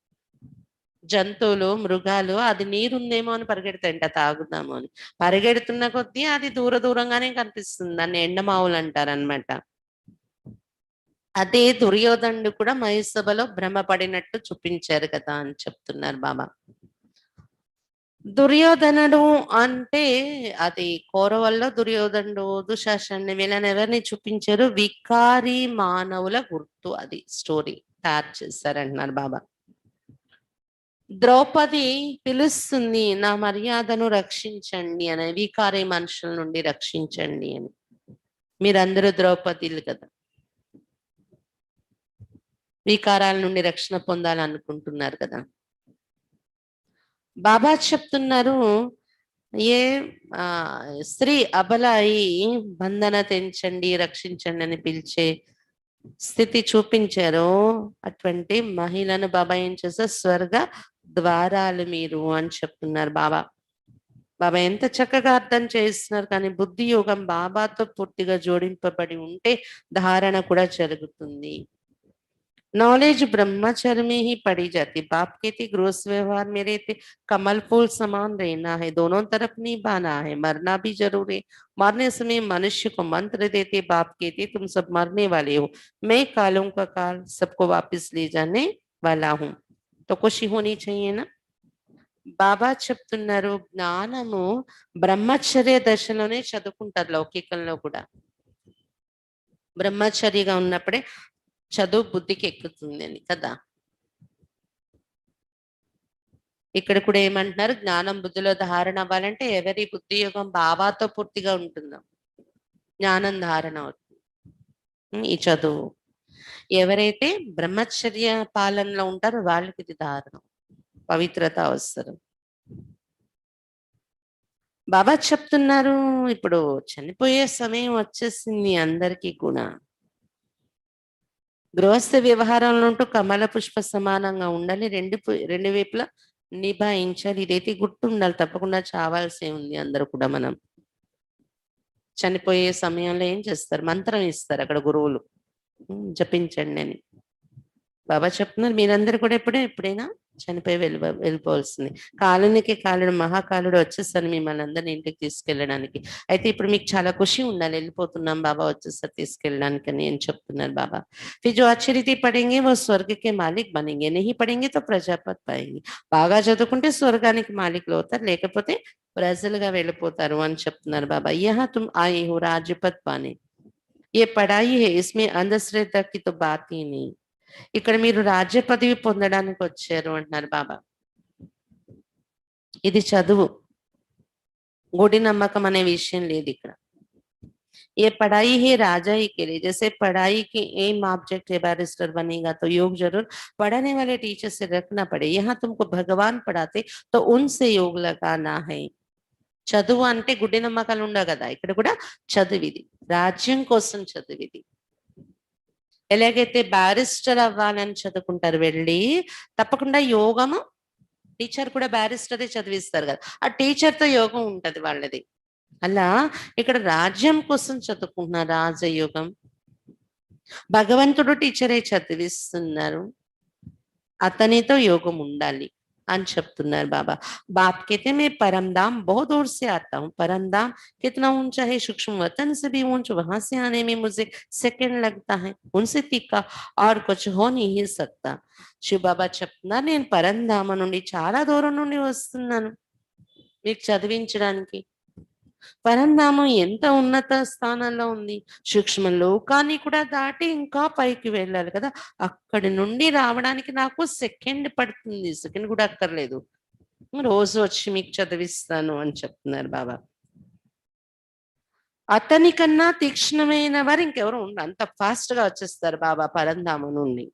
జంతువులు మృగాలు అది నీరుందేమో అని పరిగెడతాయంట తాగుదాము అని, పరిగెడుతున్న కొద్దీ అది దూరంగానే కనిపిస్తుంది, దాన్ని ఎండమావులు అంటారనమాట. అదే దుర్యోధనుడు కూడా మహిసభలో భ్రమపడినట్టు చూపించారు కదా అని చెప్తున్నారు బాబా. దుర్యోధనుడు అంటే అది కౌరవుల్లో దుర్యోధనుడు, దుశాసనుడు వీళ్ళని ఎవరిని చూపించారు, వికారి మానవుల గుర్తు, అది స్టోరీ తయారు చేశారంటున్నారు బాబా. ద్రౌపది పిలుస్తుంది నా మర్యాదను రక్షించండి అని, వికారి మనుషుల నుండి రక్షించండి అని. మీరందరూ ద్రౌపదిలు కదా, వికారాల నుండి రక్షణ పొందాలనుకుంటున్నారు కదా. బాబా చెప్తున్నారు ఏ స్త్రీ అబల అయి బంధన తెంచండి రక్షించండి అని పిలిచే స్థితి చూపించారు, అటువంటి మహిళను బాబా ఏం చేస్తారు, స్వర్గ ద్వారాలు మీరు అని చెప్తున్నారు బాబా. బాబా ఎంత చక్కగా అర్థం చేస్తున్నారు. కానీ బుద్ధి యోగం బాబాతో పూర్తిగా జోడింపబడి ఉంటే ధారణ కూడా జరుగుతుంది. नॉलेज ब्रह्मचर्य में ही पड़ी जाती। बाप कहती गृहस्थ व्यवहार में रहते कमल फूल समान रहना है, दोनों तरफ निभाना है, मरना भी जरूर है। मरने समय मनुष्य को मंत्र देते, बाप कहते तुम सब मरने वाले हो, मैं कालों का काल सबको वापस ले जाने वाला हूँ। तो खुशी होनी चाहिए ना. బాబా చెప్తున్నారు జ్ఞానము బ్రహ్మచర్య దశలోనే చదువుకుంటారు, లౌకికంలో కూడా బ్రహ్మచర్యగా ఉన్నప్పుడే చదువు బుద్ధికి ఎక్కుతుంది అని కదా. ఇక్కడ కూడా ఏమంటున్నారు, జ్ఞానం బుద్ధిలో ధారణ అవ్వాలంటే ఎవరి బుద్ధి యోగం బాబాతో పూర్తిగా ఉంటుందో జ్ఞానం ధారణ అవుతుంది. ఈ చదువు ఎవరైతే బ్రహ్మచర్య పాలనలో ఉంటారో వాళ్ళకి ఇది ధారణం, పవిత్రత అవసరం. బాబా చెప్తున్నారు ఇప్పుడు చనిపోయే సమయం వచ్చేసింది అందరికీ కూడా. గృహస్థ వ్యవహారంలో ఉంటూ కమల పుష్ప సమానంగా ఉండాలి, రెండు వైపులా నిభాయించాలి. ఇదైతే గుర్తుండాలి, తప్పకుండా చావాల్సి ఉంది అందరూ కూడా. మనం చనిపోయే సమయంలో ఏం చేస్తారు, మంత్రం ఇస్తారు అక్కడ గురువులు, జపించండి అని. బాబా చెప్తున్నారు మీరందరూ కూడా ఎప్పుడైనా చనిపోయి వెళ్ళిపోవాల్సింది. కాలునికి కాలుడు మహాకాలుడు వచ్చేసారు మిమ్మల్ని అందరినీ ఇంటికి తీసుకెళ్ళడానికి. అయితే ఇప్పుడు మీకు చాలా ఖుషి ఉండాలి, వెళ్ళిపోతున్నాం బాబా వచ్చేసారు తీసుకెళ్ళడానికి అని అని చెప్తున్నారు బాబా. फिर जो अच्छी रीति पढ़ेंगे वो स्वर्ग के मालिक बनेंगे, नहीं पढ़ेंगे तो ప్రజాపతి पाएंगे. బాగా చదువుకుంటే స్వర్గానికి మాలికులు అవుతారు, లేకపోతే ప్రజలుగా వెళ్ళిపోతారు అని చెప్తున్నారు బాబా. यहाँ तुम आए हो राज्यपद पाने, ये पढ़ाई है, इसमें अंधश्रद्धा की तो बात ही नहीं. ఇక్కడ మీరు రాజ్య పదవి పొందడానికి వచ్చారు అంటున్నారు బాబా. ఇది చదువు, గుడి నమ్మకం అనే విషయం లేదు ఇక్కడ. ये पढ़ाई है राजा ही के लिए, जैसे पढ़ाई की एम ऑब्जेक्ट है, बैरिस्टर बनेगा तो योग जरूर पढ़ाने वाले टीचर से रखना पड़े। यहाँ तुमको भगवान पढ़ाते तो उनसे योग लगाना है। చదువు అంటే గుడ్డి నమ్మకాలు ఉండవు కదా, ఇక్కడ కూడా చదివిది రాజ్యం కోసం చదివిది. ఎలాగైతే బ్యారిస్టర్ అవ్వాలని చదువుకుంటారు వెళ్ళి, తప్పకుండా యోగము టీచర్ కూడా బ్యారిస్టరే చదివిస్తారు కదా, ఆ టీచర్ తో యోగం ఉంటది వాళ్ళది. అలా ఇక్కడ రాజ్యం కోసం చదువుకుంటున్న రాజయోగం, భగవంతుడు టీచరే చదివిస్తున్నారు, అతనితో యోగం ఉండాలి అని చెప్తున్నారు బాబా. बाप कहते मैं परम धाम बहुत दूर से आता हूँ, परम धाम कितना ऊंचा है, सूक्ष्म वतन से भी ऊंच, वहां से आने में मुझे सेकंड लगता है, उनसे तीखा और कुछ हो नहीं सकता. శివ బాబా చెప్తున్నారు, నేను పరంధామ నుండి చాలా దూరం నుండి వస్తున్నాను మీకు చదివించడానికి. పరంధామం ఎంత ఉన్నత స్థానంలో ఉంది, సూక్ష్మ లోకాన్ని కూడా దాటి ఇంకా పైకి వెళ్ళాలి కదా, అక్కడి నుండి రావడానికి నాకు సెకండ్ పడుతుంది, సెకండ్ కూడా అక్కర్లేదు, రోజు వచ్చి మీకు చదివిస్తాను అని చెప్తున్నారు బాబా. అతని కన్నా తీక్ష్ణమైన వారు ఇంకెవరు ఉండరు, అంత ఫాస్ట్ గా వచ్చేస్తారు బాబా పరంధామం నుండి.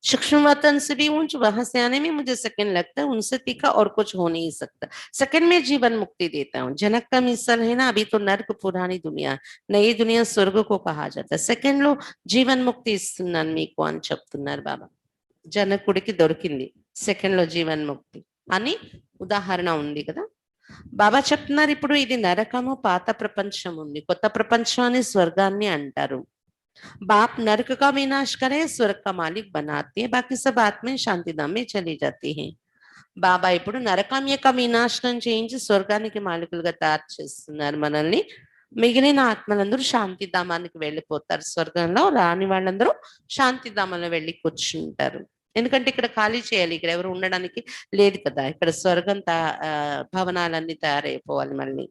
सूक्ष्म वतन से भी ऊंच, वहां से आने में मुझे सेकंड लगता है, उनसे तीखा और कुछ हो नहीं सकता. सेकंड में जीवन मुक्ति देता हूँ. जनक का मिसल है ना, अभी तो नर्क पुरानी दुनिया, नई दुनिया स्वर्ग को कहा जाता है. సెకండ్ లో జీవన్ ముక్తి ఇస్తున్నాను మీకు అని చెప్తున్నారు బాబా. జనకుడికి దొరికింది సెకండ్ లో జీవన్ ముక్తి అని ఉదాహరణ ఉంది కదా. బాబా చెప్తున్నారు ఇప్పుడు ఇది నరకము, పాత ప్రపంచం ఉంది, కొత్త ప్రపంచాన్ని స్వర్గాన్ని అంటారు. बाप नरक का विनाश करे, स्वर्ग का मालिक बनाते हैं, बाकी सब आत्माएं शांतिधाम में चली जाती हैं. బాబా ఇప్పుడు నరకం యొక్క వినాశనం చేయించి స్వర్గానికి మాలికులుగా తయారు చేస్తున్నారు మనల్ని. మిగిలిన ఆత్మలందరూ శాంతిధామానికి వెళ్ళిపోతారు, స్వర్గంలో రాని వాళ్ళందరూ శాంతిధామంలో వెళ్ళి కూర్చుంటారు. ఎందుకంటే ఇక్కడ ఖాళీ చేయాలి, ఇక్కడ ఎవరు ఉండడానికి లేదు కదా, ఇక్కడ స్వర్గం భవనాలన్నీ తయారైపోవాలి మళ్ళీ.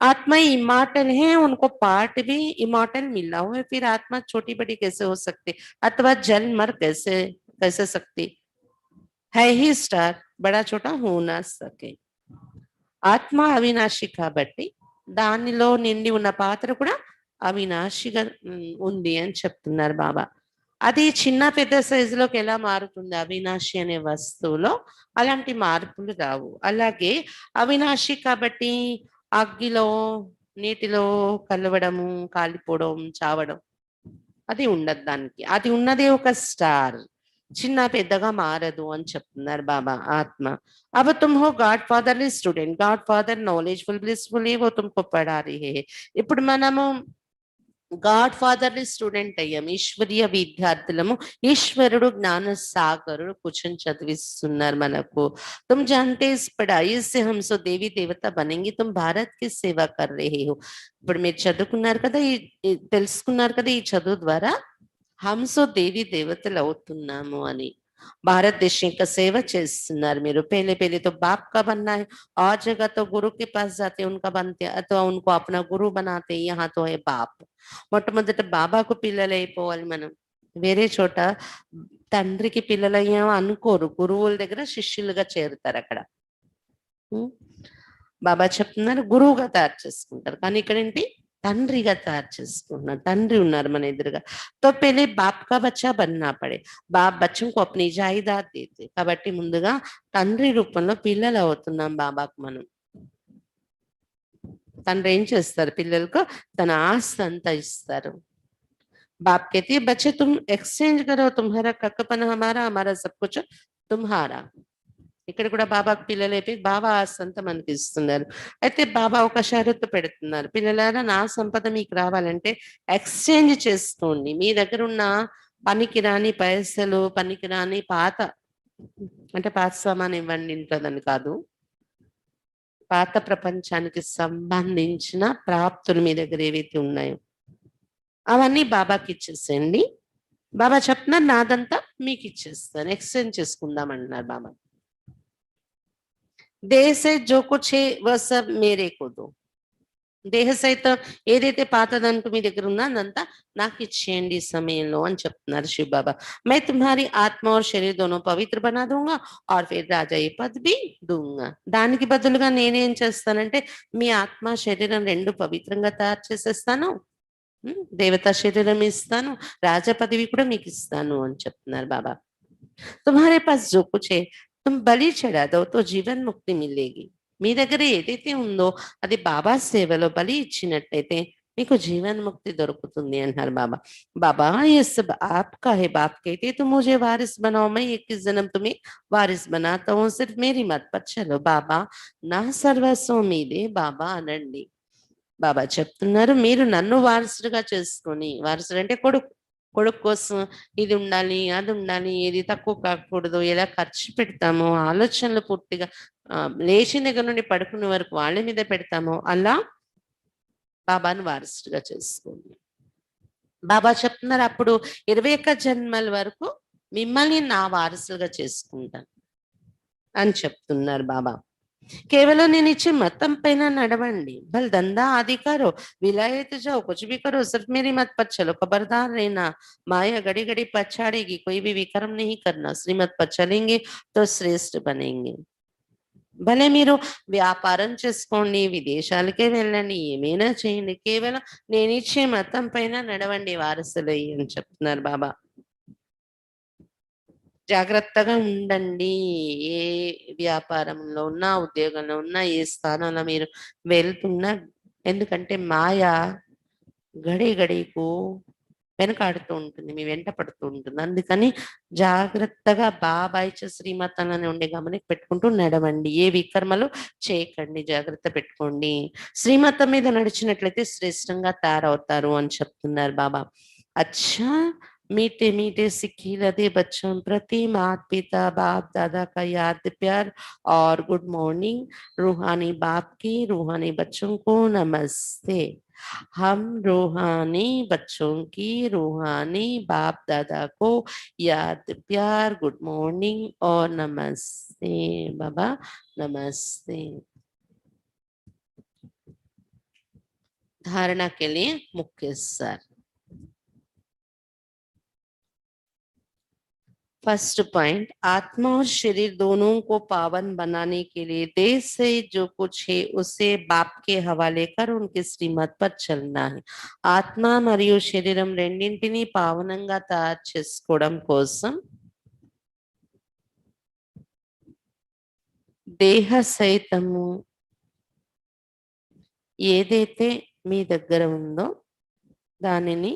आत्मा इमॉर्टल है, उनको पार्ट भी इमॉर्टल मिला हुआ है, फिर आत्मा छोटी बड़ी कैसे हो सकती, अथवा जल मर कैसे कैसे सकती है ही, स्टार बड़ा छोटा हो ना सके. ఆత్మ అవినాశి కాబట్టి దానిలో నిండి ఉన్న పాత్ర కూడా అవినాశిగా ఉంది అని చెప్తున్నారు బాబా. అది చిన్న పెద్ద సైజులోకి ఎలా మారుతుంది అవినాశి అనే వస్తువులో, అలాంటి మార్పులు రావు. అలాగే అవినాశి కాబట్టి అగ్గిలో నీటిలో కలవడము, కాలిపోవడం, చావడం అది ఉండదు దానికి. అది ఉన్నది ఒక స్టార్, చిన్న పెద్దగా మారదు అని చెప్తున్నారు బాబా. ఆత్మ अब तुम हो God fatherly student, God father knowledgeful blissful वो तुमको पढ़ा रही है. ఇప్పుడు మనము గాడ్ ఫాదర్లీ స్టూడెంట్ అయ్యాం, ఈశ్వరీయ విద్యార్థులము, ఈశ్వరుడు జ్ఞాన సాగరుడు కూర్చొని చదివిస్తున్నారు మనకు. तुम जानते इस पढ़ाई से हम सो देवी देवता बनेंगे, तुम भारत की सेवा कर रहे हो. ఇప్పుడు మీరు చదువుకున్నారు కదా, తెలుసుకున్నారు కదా ఈ చదువు ద్వారా హంసో దేవి దేవతలు అవుతున్నాము అని. భారతదేశం యొక్క సేవ చేస్తున్నారు మీరు. पहले पहले तो बाप का बनना है, और जगह तो गुरु के पास जाते उनका बनते, अथवा उनको अपना गुरु बनाते, यहाँ तो है बाप. మొట్టమొదట బాబాకు పిల్లలు అయిపోవాలి మనం, వేరే చోట తండ్రికి పిల్లలు అయ్యామో అనుకోరు, గురువుల దగ్గర శిష్యులుగా చేరుతారు అక్కడ. బాబా చెప్తున్నారు గురువుగా తయారు చేసుకుంటారు, కానీ ఇక్కడ ఏంటి తండ్రిగా తయారు చేసుకుంటున్నారు, తండ్రి ఉన్నారు మన ఎదురుగా. तो पहले बाप का बच्चा बनना पड़े, बाप बच्चों को अपनी जायदाद देते, కాబట్టి ముందుగా తండ్రి రూపంలో పిల్లలు అవుతున్నాం బాబాకు మనం. తండ్రి ఏం చేస్తారు పిల్లలకు, తన ఆస్తి అంతా ఇస్తారు. बाप कहती है बच्चे तुम एक्सचेंज करो, तुम्हारा कक्कपन हमारा, हमारा सब कुछ तुम्हारा. ఇక్కడ కూడా బాబాకు పిల్లలు అయిపోయి బాబా ఆస్తి అంతా మనకి ఇస్తున్నారు. అయితే బాబా ఒక షరతు పెడుతున్నారు, పిల్లలారా నా సంపద మీకు రావాలంటే ఎక్స్చేంజ్ చేసుకోండి, మీ దగ్గర ఉన్న పనికిరాని పైసలు, పనికిరాని పాత అంటే పాత సామాన్ ఇవ్వండి ఇంట్లోదని కాదు, పాత ప్రపంచానికి సంబంధించిన ప్రాప్తులు మీ దగ్గర ఏవైతే ఉన్నాయో అవన్నీ బాబాకి ఇచ్చేసేయండి. బాబా చెప్తున్నారు నాదంతా మీకు ఇచ్చేస్తాను, ఎక్స్చేంజ్ చేసుకుందాం అంటున్నారు బాబా. देश से जो कुछ है वह सब मेरे को दो, దేహ సహితం ఏదైతే పాతదంటూ మీ దగ్గర ఉందో అదంతా నాకు ఇచ్చేయండి ఈ సమయంలో అని చెప్తున్నారు శివ బాబా. मैं तुम्हारी आत्मा और शरीर दोनों पवित्र बना दूंगा और फिर राजा ये पद भी दूंगा. దానికి బదులుగా నేనేం చేస్తానంటే మీ ఆత్మ శరీరం రెండు పవిత్రంగా తయారు చేసేస్తాను. దేవతా శరీరం ఇస్తాను. రాజ పదవి కూడా మీకు ఇస్తాను అని చెప్తున్నారు బాబా. तुम्हारे पास जो कुछ है तुम बलि चढ़ा दो तो जीवन मुक्ति मिलेगी. మీ దగ్గర ఏదైతే ఉందో అది బాబా సేవలో బలి ఇచ్చినట్టయితే మీకు జీవన్ ముక్తి దొరుకుతుంది అంటున్నారు బాబా. बाबा ये सब आपका है. बाप कहते तो मुझे वारिस बनाओ. मैं 21 जन्म तुम्हें वारिस बनाता हूँ. सिर्फ मेरी मत पर चलो. బాబా నా సర్వస్వం మీదే బాబా అనండి. బాబా చెప్తున్నారు మీరు నన్ను వారసుడిగా చేసుకొని, వారసుడు అంటే కొడుకు, కొడుకు కోసం ఇది ఉండాలి, అది ఉండాలి, ఏది తక్కువ కాకూడదు, ఎలా ఖర్చు పెడతామో ఆలోచనలు పూర్తిగా లేచిన దగ్గర నుండి పడుకునే వరకు వాళ్ళ మీద పెడతామో అలా బాబాను వారసుడిగా చేసుకోండి. బాబా చెప్తున్నారు అప్పుడు 21 జన్మల వరకు మిమ్మల్ని నా వారసులుగా చేసుకుంటాను అని చెప్తున్నారు బాబా. केवल नीचे मतम पहना नडवंडी भल धंधा आदि करो विलायत जाओ कुछ भी करो सिर्फ मेरी मत पर चलो. खबरदार रहना माया घड़ी घड़ी पछाड़ेगी. कोई भी विक्रम नहीं करना. श्रीमत पर चलेंगे तो श्रेष्ठ बनेंगे. భలే మీరు వ్యాపారం చేసుకోండి, విదేశాలకే వెళ్ళండి, ఏమైనా చేయండి, కేవలం నేనిచ్చే మతం పైన నడవండి వారసులయ్యి అని చెప్తున్నారు బాబా. జాగ్రత్తగా ఉండండి. ఏ వ్యాపారంలో ఉన్నా, ఉద్యోగంలో ఉన్నా, ఏ స్థానంలో మీరు వెళ్తున్నా, ఎందుకంటే మాయ గడి గడికు వెనకాడుతూ ఉంటుంది, మీ వెంట పడుతూ ఉంటుంది. అందుకని జాగ్రత్తగా బాబా ఇచ్చే శ్రీమతాలని ఉండే గమనిక పెట్టుకుంటూ నడవండి. ఏ వికర్మలు చేయకండి, జాగ్రత్త పెట్టుకోండి. శ్రీమతం మీద నడిచినట్లయితే శ్రేష్టంగా తయారవుతారు అని చెప్తున్నారు బాబా. अच्छा मीठे मीठे सिक्की लदे बच्चों प्रति माता पिता बाप दादा का याद प्यार और गुड मॉर्निंग. रूहानी बाप की रूहानी बच्चों को नमस्ते. हम रूहानी बच्चों की रूहानी बाप दादा को याद प्यार गुड मॉर्निंग और नमस्ते. बाबा नमस्ते. धारणा के लिए मुख्य सार. फर्स्ट पॉइंट आत्मा और शरीर दोनों को पावन बनाने के लिए देह से जो कुछ है उसे बाप के हवाले कर उनके श्रीमत पर चलना है. ఆత్మ మరియు శరీరం రెండింటిని పావనంగా తయారు చేసుకోవడం కోసం దేహ సైతము ఏదైతే మీ దగ్గర ఉందో దానిని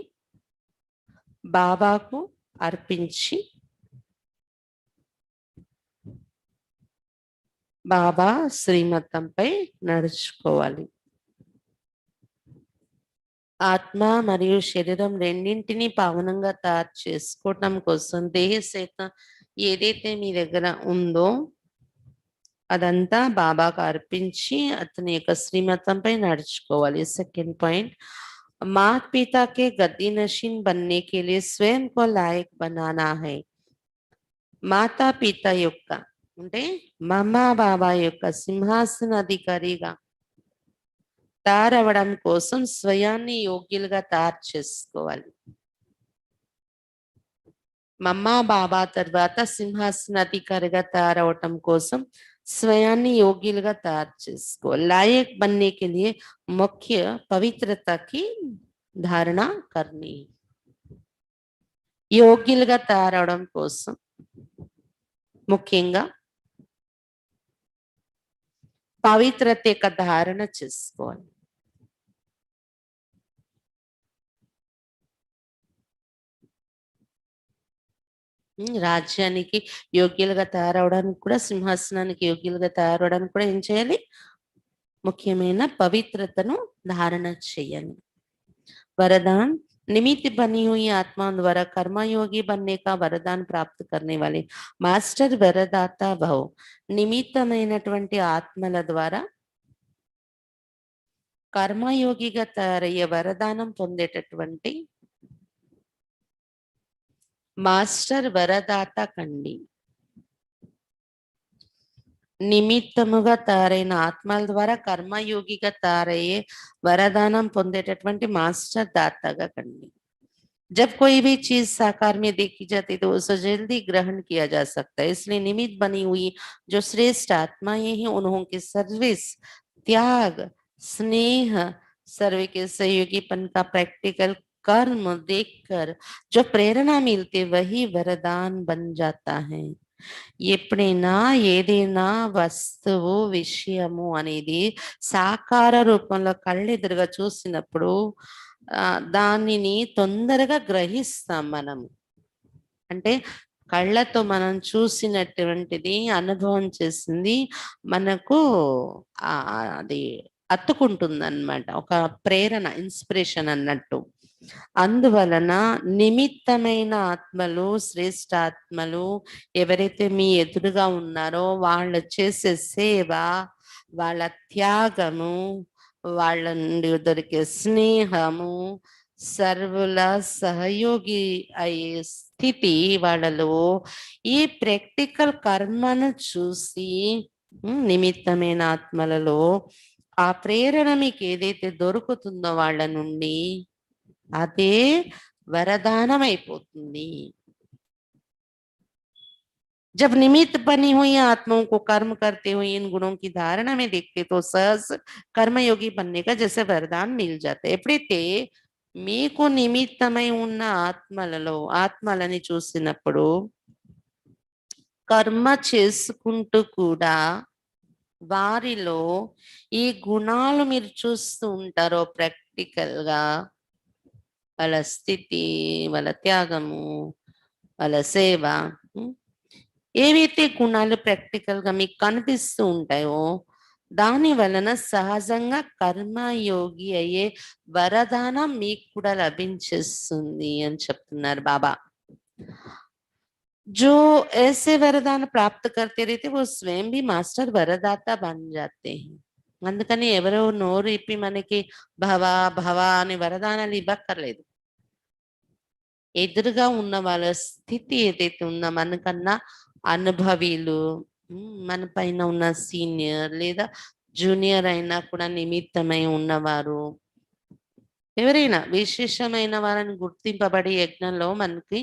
బాబాకు అర్పించి బాబా శ్రీమతంపై నడుచుకోవాలి. ఆత్మ మరియు శరీరం రెండింటిని పావనంగా తయారు చేసుకోవటం కోసం దేహ సైతం ఏదైతే మీ దగ్గర ఉందో అదంతా బాబాకు అర్పించి అతని యొక్క శ్రీమతంపై నడుచుకోవాలి. సెకండ్ పాయింట్ माता पिता के गद्दी नशीन बनने के लिए स्वयं को लायक बनाना है. మాతా పిత యొక్క అంటే మమ్మా బాబా యొక్క సింహాసన అధికారిగా తయారవడం కోసం స్వయాన్ని యోగ్యులుగా తయారు చేసుకోవాలి. మమ్మా బాబా తర్వాత సింహాసనాధికారిగా తయారవటం కోసం स्वयाన్ని యోగ్యులుగా తయారు చేసుకోవాలి. లాయక్ बनने के लिए मुख्य पवित्रता की धारणा करनी. యోగ్యులుగా తయారవడం కోసం ముఖ్యంగా పవిత్రత యొక్క ధారణ చేసుకోవాలి. రాజ్యానికి యోగ్యులుగా తయారవడానికి కూడా సింహాసనానికి యోగ్యులుగా తయారవడానికి కూడా ఏం చేయాలి? ముఖ్యమైన పవిత్రతను ధారణ చేయాలి. वरदान निमित्त बनी हुई आत्मा द्वारा कर्मयोगी बनने का वरदान प्राप्त करने वाले మాస్టర్ వరదాత భవ. నిమిత్తమైనటువంటి ఆత్మల ద్వారా కర్మయోగిగా తయారయ్యే వరదానం పొందేటటువంటి మాస్టర్ వరదాత కండి. నిమిత్తముగా తయారైన ఆత్మల ద్వారా కర్మయోగిగా తయారయ్యే వరదానం పొందేటటువంటి మాస్టర్ దాతగా కండి. जब कोई भी चीज साकार में देखी जाती तो उसे जल्दी ग्रहण किया जा सकता है, इसलिए निमित्त बनी हुई जो श्रेष्ठ आत्माएं हैं उन्हों के सर्विस, त्याग, स्नेह, सर्वे के सहयोगीपन का प्रैक्टिकल कर्म देखकर जो प्रेरणा मिलती वही वरदान बन जाता है. ఎప్పుడైనా ఏదైనా వస్తువు విషయము అనేది సాకార రూపంలో కళ్ళెదురుగా చూసినప్పుడు దానిని తొందరగా గ్రహిస్తాం మనం. అంటే కళ్ళతో మనం చూసినటువంటిది అనుభవం చేసింది మనకు అది అత్తుకుంటుంది అన్నమాట, ఒక ప్రేరణ, ఇన్స్పిరేషన్ అన్నట్టు. అందువలన నిమిత్తమైన ఆత్మలు, శ్రేష్ఠ ఆత్మలు ఎవరైతే మీ ఎదురుగా ఉన్నారో వాళ్ళు చేసే సేవ, వాళ్ళ త్యాగము, వాళ్ళ నుండి దొరికే స్నేహము, సర్వుల సహయోగి అయ్యే స్థితి వాళ్ళలో ఈ ప్రాక్టికల్ కర్మను చూసి నిమిత్తమైన ఆత్మలలో ఆ ప్రేరణ మీకు ఏదైతే దొరుకుతుందో వాళ్ళ నుండి అదే వరదానం అయిపోతుంది. जब निमित्त बनी हुई आत्माओं को कर्म करते हुए इन गुणों की धारणा में देखते तो सहज कर्मयोगी बनने का जैसे वरदान मिल जाता है. ఎప్పుడైతే మీకు నిమిత్తమై ఉన్న ఆత్మలని చూసినప్పుడు కర్మ చేసుకుంటూ కూడా వారిలో ఈ గుణాలు మీరు చూస్తూ ఉంటారో ప్రాక్టికల్ గా, వాళ్ళ స్థితి, వాళ్ళ త్యాగము, వాళ్ళ సేవ, ఏవైతే గుణాలు ప్రాక్టికల్ గా మీకు కనిపిస్తూ ఉంటాయో దాని వలన సహజంగా కర్మయోగి అయ్యే వరదానం మీకు కూడా లభించేస్తుంది అని చెప్తున్నారు బాబా. जो ऐसे वरदान प्राप्त करते रहते वो स्वयं भी मास्टर वरदाता बन जाते हैं. అందుకని ఎవరో నోరు ఇప్పి మనకి భవ భవ అని వరదానాలు ఇవ్వక్కర్లేదు. ఎదురుగా ఉన్న వాళ్ళ స్థితి ఏదైతే ఉందో మనకన్నా అనుభవీలు, మన పైన ఉన్న సీనియర్ లేదా జూనియర్ అయినా కూడా నిమిత్తమై ఉన్నవారు, ఎవరైనా విశేషమైన వారిని గుర్తింపబడి యజ్ఞంలో మనకి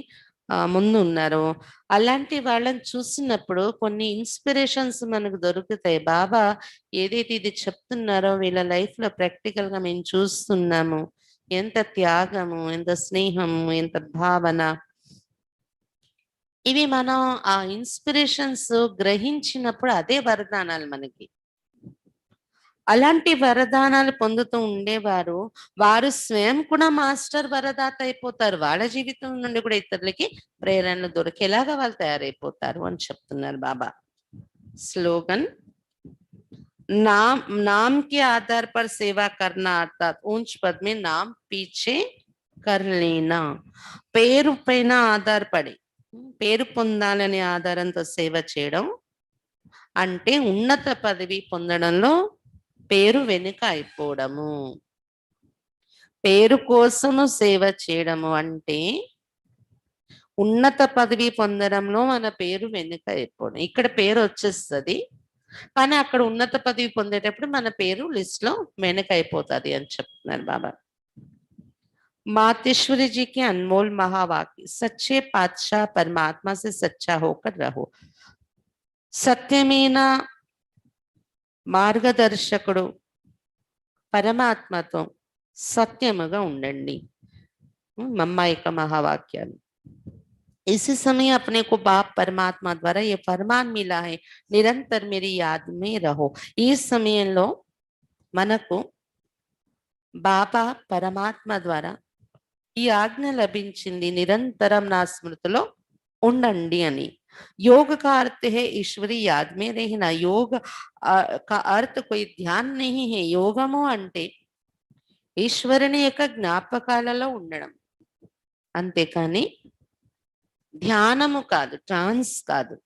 ముందు ఉన్నారు. అలాంటి వాళ్ళని చూసినప్పుడు కొన్ని ఇన్స్పిరేషన్స్ మనకు దొరుకుతాయి. బాబా ఏదైతే ఇది చెప్తున్నారో వీళ్ళ లైఫ్ లో ప్రాక్టికల్ గా మేము చూస్తున్నాము, ఎంత త్యాగము, ఎంత స్నేహము, ఎంత భావన, ఇవి మనం ఆ ఇన్స్పిరేషన్స్ గ్రహించినప్పుడు అదే వరదానాలు మనకి. అలాంటి వరదానాలు పొందుతూ ఉండేవారు వారు స్వయం కూడా మాస్టర్ వరదాత అయిపోతారు. వాళ్ళ జీవితం నుండి కూడా ఇతరులకి ప్రేరణలు దొరికేలాగా వాళ్ళు తయారైపోతారు అని చెప్తున్నారు బాబా. స్లోగన్ नाम नाम के आधार पर सेवा करना अर्थात ऊंच पद में नाम पीछे कर लेना. పేరు పైన ఆధారపడి పేరు పొందాలనే ఆధారంతో సేవ చేయడం అంటే ఉన్నత పదవి పొందడంలో పేరు వెనుక అయిపోవడము. పేరు కోసము సేవ చేయడము అంటే ఉన్నత పదవి పొందడంలో మన పేరు వెనుక అయిపోవడం. ఇక్కడ పేరు వచ్చేస్తుంది కానీ అక్కడ ఉన్నత పదవి పొందేటప్పుడు మన పేరు లిస్ట్ లో వెనక అయిపోతుంది అని చెప్తున్నారు బాబా. मातेश्वरी जी के अनमोल महावाक्य सच्चे पातशाह परमात्मा से सच्चा होकर रहो. సత్యమైన మార్గదర్శకుడు పరమాత్మతో సత్యముగా ఉండండి. మమ్మాయి యొక్క महावाक्याలు. इसी समय अपने को बाप परमात्मा द्वारा ये फरमान मिला है, निरंतर मेरी याद में रहो. ఈ సమయంలో మనకు బాబా పరమాత్మ ద్వారా ఈ ఆజ్ఞ లభించింది, నిరంతరం నా స్మృతిలో ఉండండి అని. योग का अर्थ है ईश्वरी याद में रहना. योग का अर्थ कोई ध्यान नहीं है. యోగము అంటే ఈశ్వరుని యొక్క జ్ఞాపకాలలో ఉండడం, అంతేకాని ధ్యానము కాదు, ట్రాన్స్ కాదు.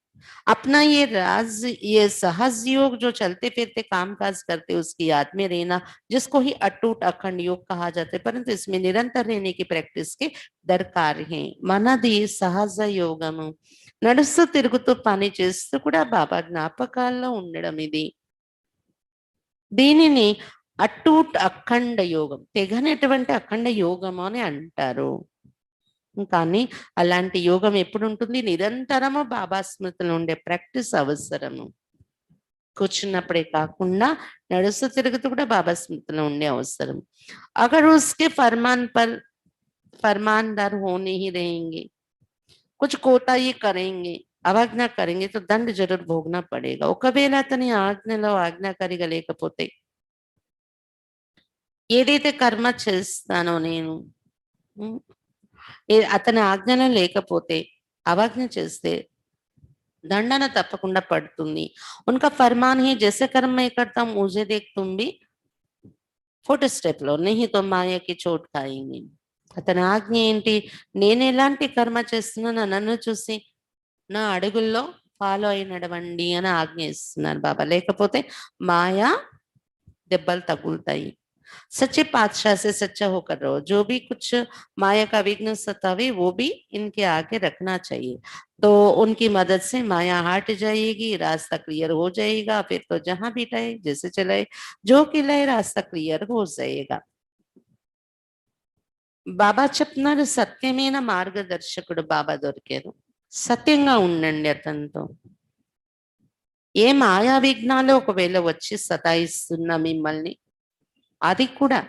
अपना ये राज, ये सहज योग जो चलते फिरते काम काज करते उसकी याद में रहना, जिसको ही अटूट अखंड योग कहा जाता है, परंतु इसमें निरंतर रहने की प्रैक्टिस के दरकार है. మనది సహజ యోగము, నడుస్తూ తిరుగుతూ పని చేస్తూ కూడా బాబా జ్ఞాపకాల్లో ఉండడం ఇది. దీనిని అట్టూట్ అఖండ యోగం, తెగనటువంటి అఖండ యోగము అని అంటారు. కానీ అలాంటి యోగం ఎప్పుడుంటుంది? నిరంతరము బాబా స్మృతిలో ఉండే ప్రాక్టీస్ అవసరము. కూర్చున్నప్పుడే కాకుండా నడుస్తూ తిరుగుతూ కూడా బాబా స్మృతిలో ఉండే అవసరం. అగర్ ఉస్కే ఫర్మాన్ పర్ फरमानदार होने ही रहेंगे, कुछ कोताही करेंगे, అవాజ్ఞ కरेंगे तो దండ్ జరూర్ భోగనా పడేగా. ఒకవేళ అతని ఆజ్ఞలో ఆజ్ఞాకారిగా లేకపోతే, ఏదైతే కర్మ చేస్తానో నేను అతని ఆజ్ఞలో లేకపోతే, అవాజ్ఞ చేస్తే దండన తప్పకుండా పడుతుంది. ఉనకా ఫర్మాన్ హీ జైసే కర్మ మే కర్తా హూం ముझे देख तुम भी ఫుట్ స్టెప్ లో नहीं तो माया की चोट खाएंगे. అతని ఆజ్ఞ ఏంటి? నేను ఎలాంటి కర్మ చేస్తున్నానో నన్ను చూసి నా అడుగుల్లో ఫాలో అయి నడవండి అని ఆజ్ఞ ఇస్తున్నారు బాబా. లేకపోతే మాయా దెబ్బలు తగులుతాయి. सच्चे पातशाह से सच्चा होकर रहो, जो भी कुछ माया का विघ्न सतावे वो भी इनके आगे रखना चाहिए, तो उनकी मदद से माया हट जाएगी, रास्ता क्लियर हो जाएगा. फिर तो जहां भी जाए जैसे चलाए जो खिलाए रास्ता क्लियर हो जाएगा. బాబా చెప్తున్నారు సత్యమైన మార్గదర్శకుడు బాబా దొరికారు. సత్యంగా ఉండండి అతనితో. ఏ మాయా విఘ్నాలు ఒకవేళ వచ్చి సతాయిస్తున్నా మిమ్మల్ని, అది కూడా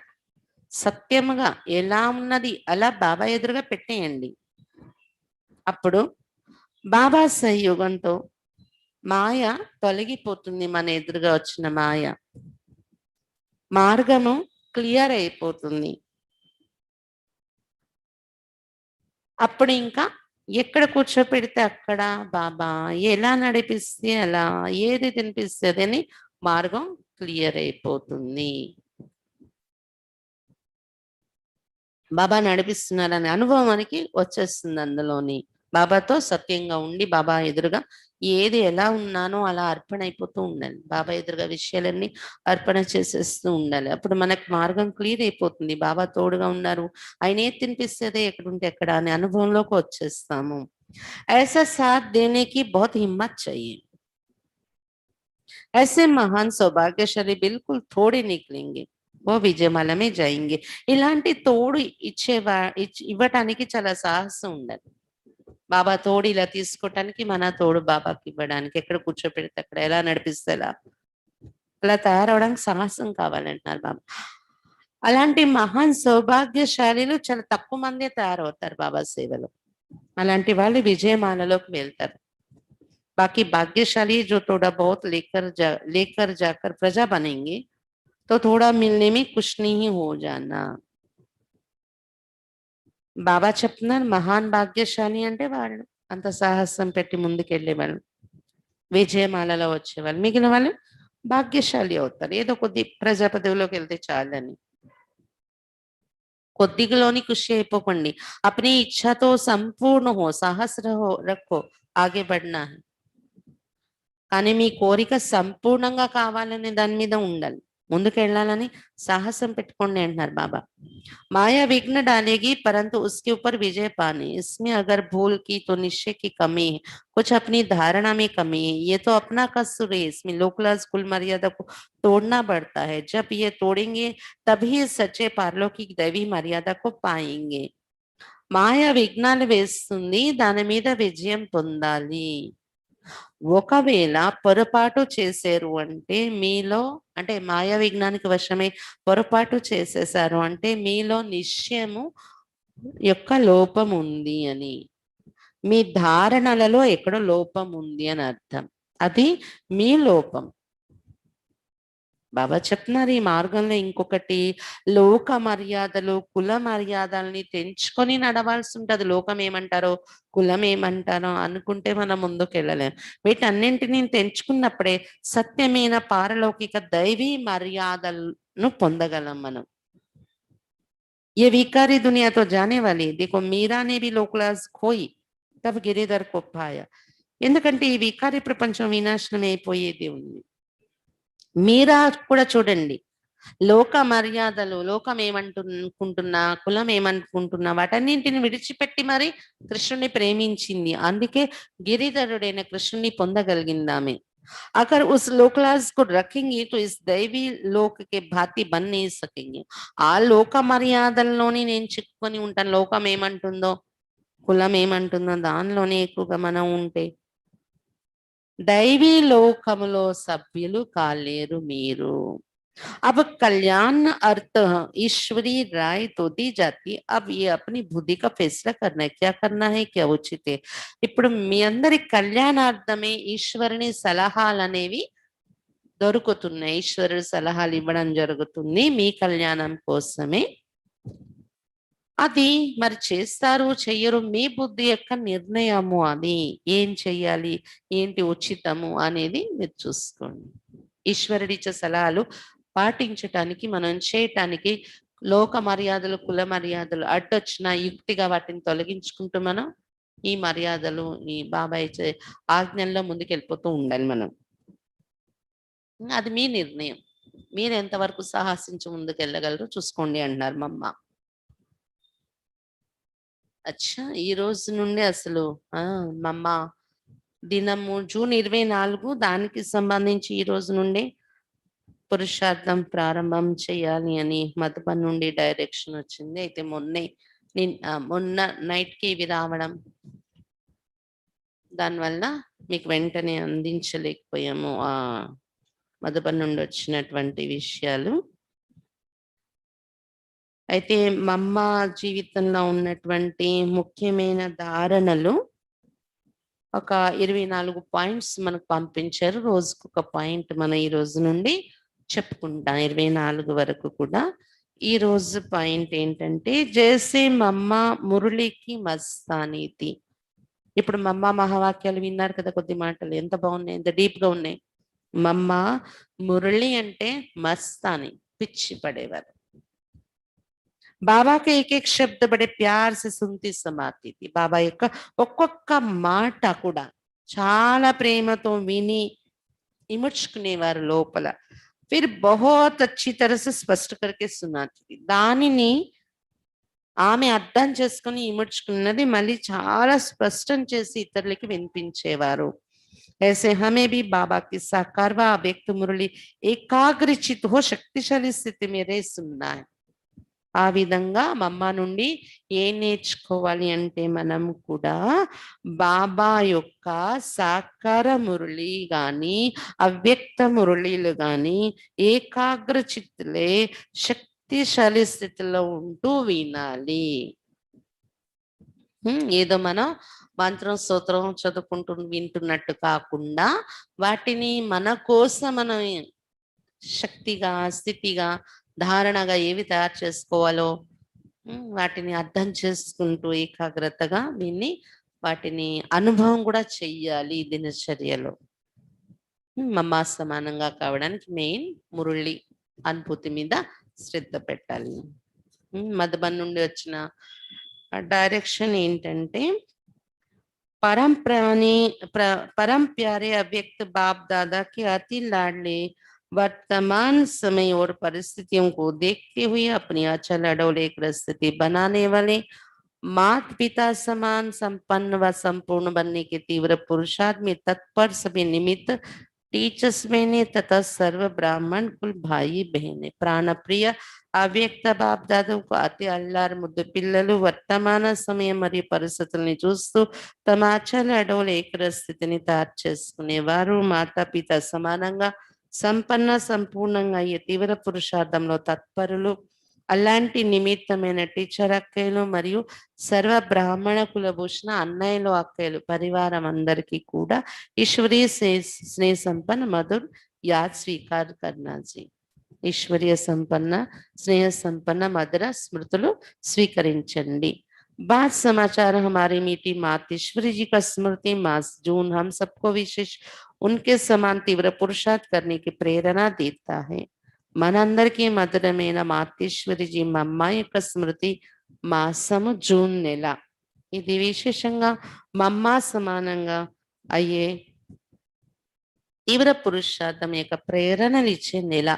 సత్యముగా ఎలా ఉన్నది అలా బాబా ఎదురుగా పెట్టేయండి. అప్పుడు బాబా సహయోగంతో మాయ తొలగిపోతుంది. మన ఎదురుగా వచ్చిన మాయ మార్గము క్లియర్ అయిపోతుంది. అప్పుడు ఇంకా ఎక్కడ కూర్చోపెడితే అక్కడ బాబా, ఎలా నడిపిస్తే అలా, ఏది తినిపిస్తే అని మార్గం క్లియర్ అయిపోతుంది. బాబా నడిపిస్తున్నారనే అనుభవం మనకి వచ్చేస్తుంది అందులోని. బాబాతో సత్యంగా ఉండి బాబా ఎదురుగా ఏది ఎలా ఉన్నానో అలా అర్పణ అయిపోతూ ఉండాలి. బాబా ఎదురుగా విషయాలన్నీ అర్పణ చేసేస్తూ ఉండాలి. అప్పుడు మనకు మార్గం క్లియర్ అయిపోతుంది. బాబా తోడుగా ఉన్నారు, ఆయన ఏది తినిపిస్తేదే ఎక్కడుంటే ఎక్కడ అనే అనుభవంలోకి వచ్చేస్తాము. ऐसा साथ देने की बहुत हिम्मत चाहिए. ऐसे महान सौभाग्यशाली बिल्कुल थोड़े निकलेंगे, वो విజయమాల में जाएंगे. ఇలాంటి తోడు ఇవ్వటానికి చాలా సాహసం ఉండాలి. బాబా తోడు ఇలా తీసుకోవటానికి, మన తోడు బాబాకి ఇవ్వడానికి, ఎక్కడ కూర్చోపెడితే అక్కడ, ఎలా నడిపిస్తే అలా తయారవడానికి సాహసం కావాలంటున్నారు బాబా. అలాంటి మహాన్ సౌభాగ్యశాలిలు చాలా తక్కువ మందే తయారవుతారు బాబా సేవలో. అలాంటి వాళ్ళు విజయమాలలోకి వెళ్తారు. बाकी भाग्यशाली जो थोड़ा बहुत लेकर जाकर प्रजा बनेंगे तो थोड़ा मिलने में कुछ नहीं हो जाना. బాబా చెప్తున్నారు మహాన్ భాగ్యశాలి అంటే వాళ్ళు అంత సాహసం పెట్టి ముందుకెళ్లే వాళ్ళు, విజయమాలలో వచ్చేవాళ్ళు. మిగిలిన వాళ్ళు భాగ్యశాలి అవుతారు. ఏదో కొద్ది ప్రజా పదవిలోకి వెళ్తే చాలని. కొద్దిగలోని ఖుషి అయిపోకండి. अपनी इच्छा तो संपूर्ण हो, साहस रखो, आगे बढ़ना है. కానీ మీ కోరిక సంపూర్ణంగా కావాలనే దాని మీద ఉండాలి, ముందుకు వెళ్ళాలని సాహసం పెట్టుకోండి అంటున్నారు బాబా. माया विघ्न डालेगी परंतु उसके ऊपर विजय पाने, इसमें अगर भूल की तो निश्चय की कमी है, कुछ अपनी धारणा में कमी है, ये तो अपना कसूर है. इसमें लोकलाज कुल मर्यादा को तोड़ना पड़ता है. जब ये तोड़ेंगे तभी सच्चे पारलौकिक दैवी मर्यादा को पाएंगे. మాయ విఘ్నాలు వేస్తుంది, దాని మీద విజయం పొందాలి. ఒకవేళ పొరపాటు చేశారు అంటే మీలో, అంటే మాయా విజ్ఞానికి వశమై పొరపాటు చేసేసారు అంటే మీలో నిశ్చయము యొక్క లోపం ఉంది అని, మీ ధారణలలో ఎక్కడో లోపం ఉంది అని అర్థం. అది మీ లోపం. బాబా చెప్తున్నారు ఈ మార్గంలో ఇంకొకటి, లోక మర్యాదలు కుల మర్యాదల్ని తెంచుకొని నడవాల్సి ఉంటుంది. లోకం ఏమంటారో, కులం ఏమంటారో అనుకుంటే మనం ముందుకు వెళ్ళలేం. వీటన్నింటినీ తెంచుకున్నప్పుడే సత్యమైన పారలౌకిక దైవీ మర్యాదలను పొందగలం మనం. ये विकारी दुनिया तो जाने वाली. देखो मीरा ने भी लोकलाज खोई तब गिरिधर को पाया. ఎందుకంటే ఈ వికారి ప్రపంచం వినాశనం అయిపోయేది ఉంది. మీరా కూడా చూడండి, లోక మర్యాదలు, లోకం ఏమంటుకుంటున్నా, కులం ఏమనుకుంటున్నా వాటన్నింటిని విడిచిపెట్టి మరి కృష్ణుని ప్రేమించింది. అందుకే గిరిధరుడైన కృష్ణుని పొందగలిగింది ఆమె. अगर उस लोक लाज को रखेंगे तो इस दैवी लोक के भांति बन नहीं सकेंगे. ఆ లోక మర్యాదల్లోని నేను చిక్కుకొని ఉంటాను. లోకం ఏమంటుందో, కులం ఏమంటుందో దానిలోనే ఎక్కువగా మనం ఉంటే दैवी లోకములో సభ్యులు కాలేరు మీరు. अब कल्याण अर्थ ईश्वरी राय तो दी जाती. अब ये अपनी बुद्धि का फैसला करना है, क्या करना है, क्या उचित है. ఇప్పుడు మీ అందరి కళ్యాణార్థమే ఈశ్వరుని సలహాలు అనేవి దొరుకుతున్నాయి. ఈశ్వరుడు సలహాలు ఇవ్వడం జరుగుతుంది మీ కళ్యాణం కోసమే. అది మరి చేస్తారు చెయ్యరు మీ బుద్ధి యొక్క నిర్ణయము. అది ఏం చెయ్యాలి, ఏంటి ఉచితము అనేది మీరు చూసుకోండి. ఈశ్వరుడిచ్చే సలహాలు పాటించటానికి, మనం చేయటానికి లోక మర్యాదలు, కుల మర్యాదలు అడ్డొచ్చిన యుక్తిగా వాటిని తొలగించుకుంటూ మనం ఈ మర్యాదలు, ఈ బాబాయ్ ఆజ్ఞల్లో ముందుకెళ్ళిపోతూ ఉండాలి మనం. అది మీ నిర్ణయం. మీరు ఎంతవరకు సాహసించి ముందుకెళ్ళగలరో చూసుకోండి అంటున్నారు మా అమ్మ. అచ్చా, ఈ రోజు నుండి అసలు మా అమ్మ దినము జూన్ 24 దానికి సంబంధించి ఈ రోజు నుండి పురుషార్థం ప్రారంభం చేయాలి అని మధుబన్ నుండి డైరెక్షన్ వచ్చింది. అయితే మొన్న నైట్కి ఇవి రావడం, దానివల్ల మీకు వెంటనే అందించలేకపోయాము ఆ మధుబన్ నుండి వచ్చినటువంటి విషయాలు. అయితే మా అమ్మ జీవితంలో ఉన్నటువంటి ముఖ్యమైన ధారణలు ఒక 24 పాయింట్స్ మనకు పంపించారు. రోజుకు ఒక పాయింట్ మనం ఈ రోజు నుండి చెప్పుకుంటాం 24 వరకు కూడా. ఈ రోజు పాయింట్ ఏంటంటే జైసే మమ్మ మురళికి మస్తానీతి. ఇప్పుడు మమ్మ మహావాక్యాలు విన్నారు కదా, కొద్ది మాటలు ఎంత బాగున్నాయి, ఎంత డీప్ గా ఉన్నాయి. మమ్మ మురళి అంటే మస్తాని, పిచ్చి పడేవారు. బాబాకి ఏకేక్ శబ్ద బడే ప్యార్ సే సున్తి సమాతి థీ. బాబా యొక్క ఒక్కొక్క మాట కూడా చాలా ప్రేమతో విని ఇముడ్చుకునేవారు లోపల. ఫిర్ బహుత్ అచ్చి తరహ సే స్పష్ట కర్కే సునాతి థీ. దానిని ఆమె అర్థం చేసుకుని ఇముడ్చుకున్నది మళ్ళీ చాలా స్పష్టం చేసి ఇతరులకి వినిపించేవారు. ऐसे हमें भी बाबा की साकार व अव्यक्त मुरली एकाग्रचित हो शक्तिशाली स्थिति में रह सुनना है. ఆ విధంగా మమ్మ నుండి ఏం నేర్చుకోవాలి అంటే మనం కూడా బాబా యొక్క సాకార మురళి గాని అవ్యక్త మురళీలు గాని ఏకాగ్ర చిత్తులే శక్తిశాలి స్థితిలో ఉంటూ వినాలి. ఏదో మనం మంత్రం స్తోత్రం చదువుకుంటూ వింటున్నట్టు కాకుండా వాటిని మన కోసం మనం శక్తిగా, స్థితిగా, ధారణగా ఏవి తయారు చేసుకోవాలో వాటిని అర్థం చేసుకుంటూ ఏకాగ్రతగా వాటిని అనుభవం కూడా చెయ్యాలి దినచర్యలో. మమ్మ సమానంగా కావడానికి మెయిన్ మురళి అనుభూతి మీద శ్రద్ధ పెట్టాలి. మధుబన్ నుండి వచ్చిన డైరెక్షన్ ఏంటంటే परम प्यारे अव्यक्त बाप दादा के अति लाडले वर्तमान समय और परिस्थितियों को देखते हुए अपनी अचल अडोल एक स्थिति बनाने वाले मात पिता समान संपन्न व संपूर्ण बनने के तीव्र पुरुषार्थ में तत्पर सभी निमित्त टीचर्स बहने तथा सर्व ब्राह्मण कुल भाई बहने प्राण प्रिय అవ్యక్త బాప్ దాదాకు అతి అల్లారు ముద్దు పిల్లలు వర్తమాన సమయం మరియు పరిస్థితుల్ని చూస్తూ తమ అచల అడవుల ఏకర స్థితిని తయారు చేసుకునేవారు. మాతాపిత సమానంగా సంపన్న సంపూర్ణంగా అయ్యే తీవ్ర పురుషార్థంలో తత్పరులు. అలాంటి నిమిత్తమైన టీచర్ అక్కయ్యలు మరియు సర్వ బ్రాహ్మణ కులభూషణ అన్నయ్యలు, అక్కయ్యలు పరివారం అందరికీ కూడా ఈశ్వరీయ స్నేహ సంపన్న మధుర్ యాద్ స్వీకార్ కర్నాజీ. ఈశ్వరీయ సంపన్న స్నేహ संपन्न मधुर स्मृतुलु स्वीकरिंचंडी. बात समाचार हमारी मीठी मातेश्वरी जी का स्मृति मास जून हम सबको विशेष उनके समान तीव्र पुरुषार्थ करने की प्रेरणा देता है. మనందరికీ మధురమైన మాతేశ్వరి జీ మమ్మ యొక్క స్మృతి మాసము జూన్ నెల. ఇది విశేషంగా మమ్మ సమానంగా అయ్యే తీవ్ర పురుషార్థం యొక్క ప్రేరణనిచ్చే నెల.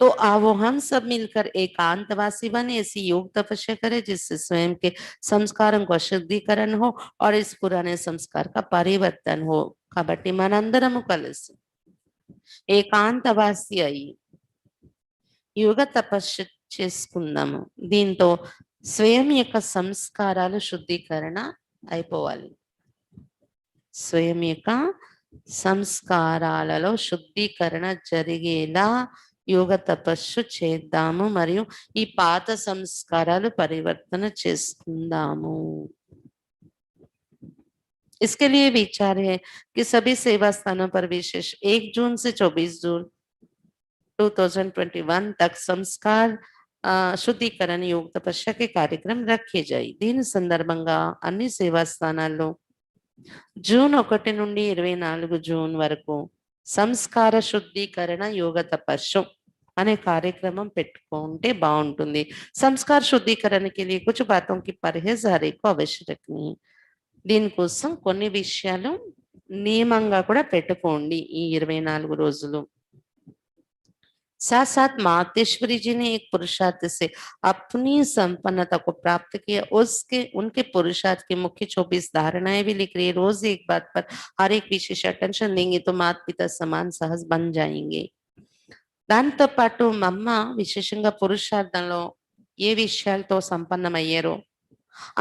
तो आओ हम सब मिलकर एकांतवासी बने, ऐसी योग तपस्या करें जिससे स्वयं के संस्कारों का शुद्धिकरण हो और इस पुराने संस्कार का परिवर्तन हो। కాబట్టి మనందరము కలిసి ఏకాంతవాసి అయి యోగ తపస్సు చేసుకుందాము. దీంతో స్వయం యొక్క సంస్కారాలు శుద్ధీకరణ అయిపోవాలి. స్వయం యొక్క సంస్కారాలలో శుద్ధీకరణ జరిగేలా యోగ తపస్సు చేద్దాము మరియు ఈ పాత సంస్కారాలు పరివర్తన చేసుకుందాము. इसके लिए विचार है कि सभी सेवा स्थानों पर विशेष 1 जून से 24 जून 2021 तक संस्कार శుద్ధీకరణ యోగ తపస్య के कार्यक्रम रखे जाए. దీని సందర్భంగా అన్ని సేవా స్థానాల్లో జూన్ 1 నుండి 24 జూన్ వరకు సంస్కార శుద్ధీకరణ యోగ తపస్సు అనే కార్యక్రమం పెట్టుకుంటే బాగుంటుంది. సంస్కార శుద్ధీకరణ के लिए कुछ बातों की परहेज हर एक को अवश्य रखनी है. దీనికోసం కొన్ని విషయాలు నియమంగా కూడా పెట్టుకోండి ఈ 24 రోజులు. साथ साथ मातेश्वरी जी ने एक पुरुषार्थ से अपनी संपन्नता को प्राप्त किया, उसके उनके पुरुषार्थ की मुख्य 24 धारणाएं भी लिख रही है. रोज एक बात पर हर एक विशेष अटेंशन देंगे तो माता पिता समान सहज बन जाएंगे. దాంతో పాటు మమ్మ విశేషంగా పురుషార్థంలో ఏ విషయాలతో సంపన్నమయ్యారో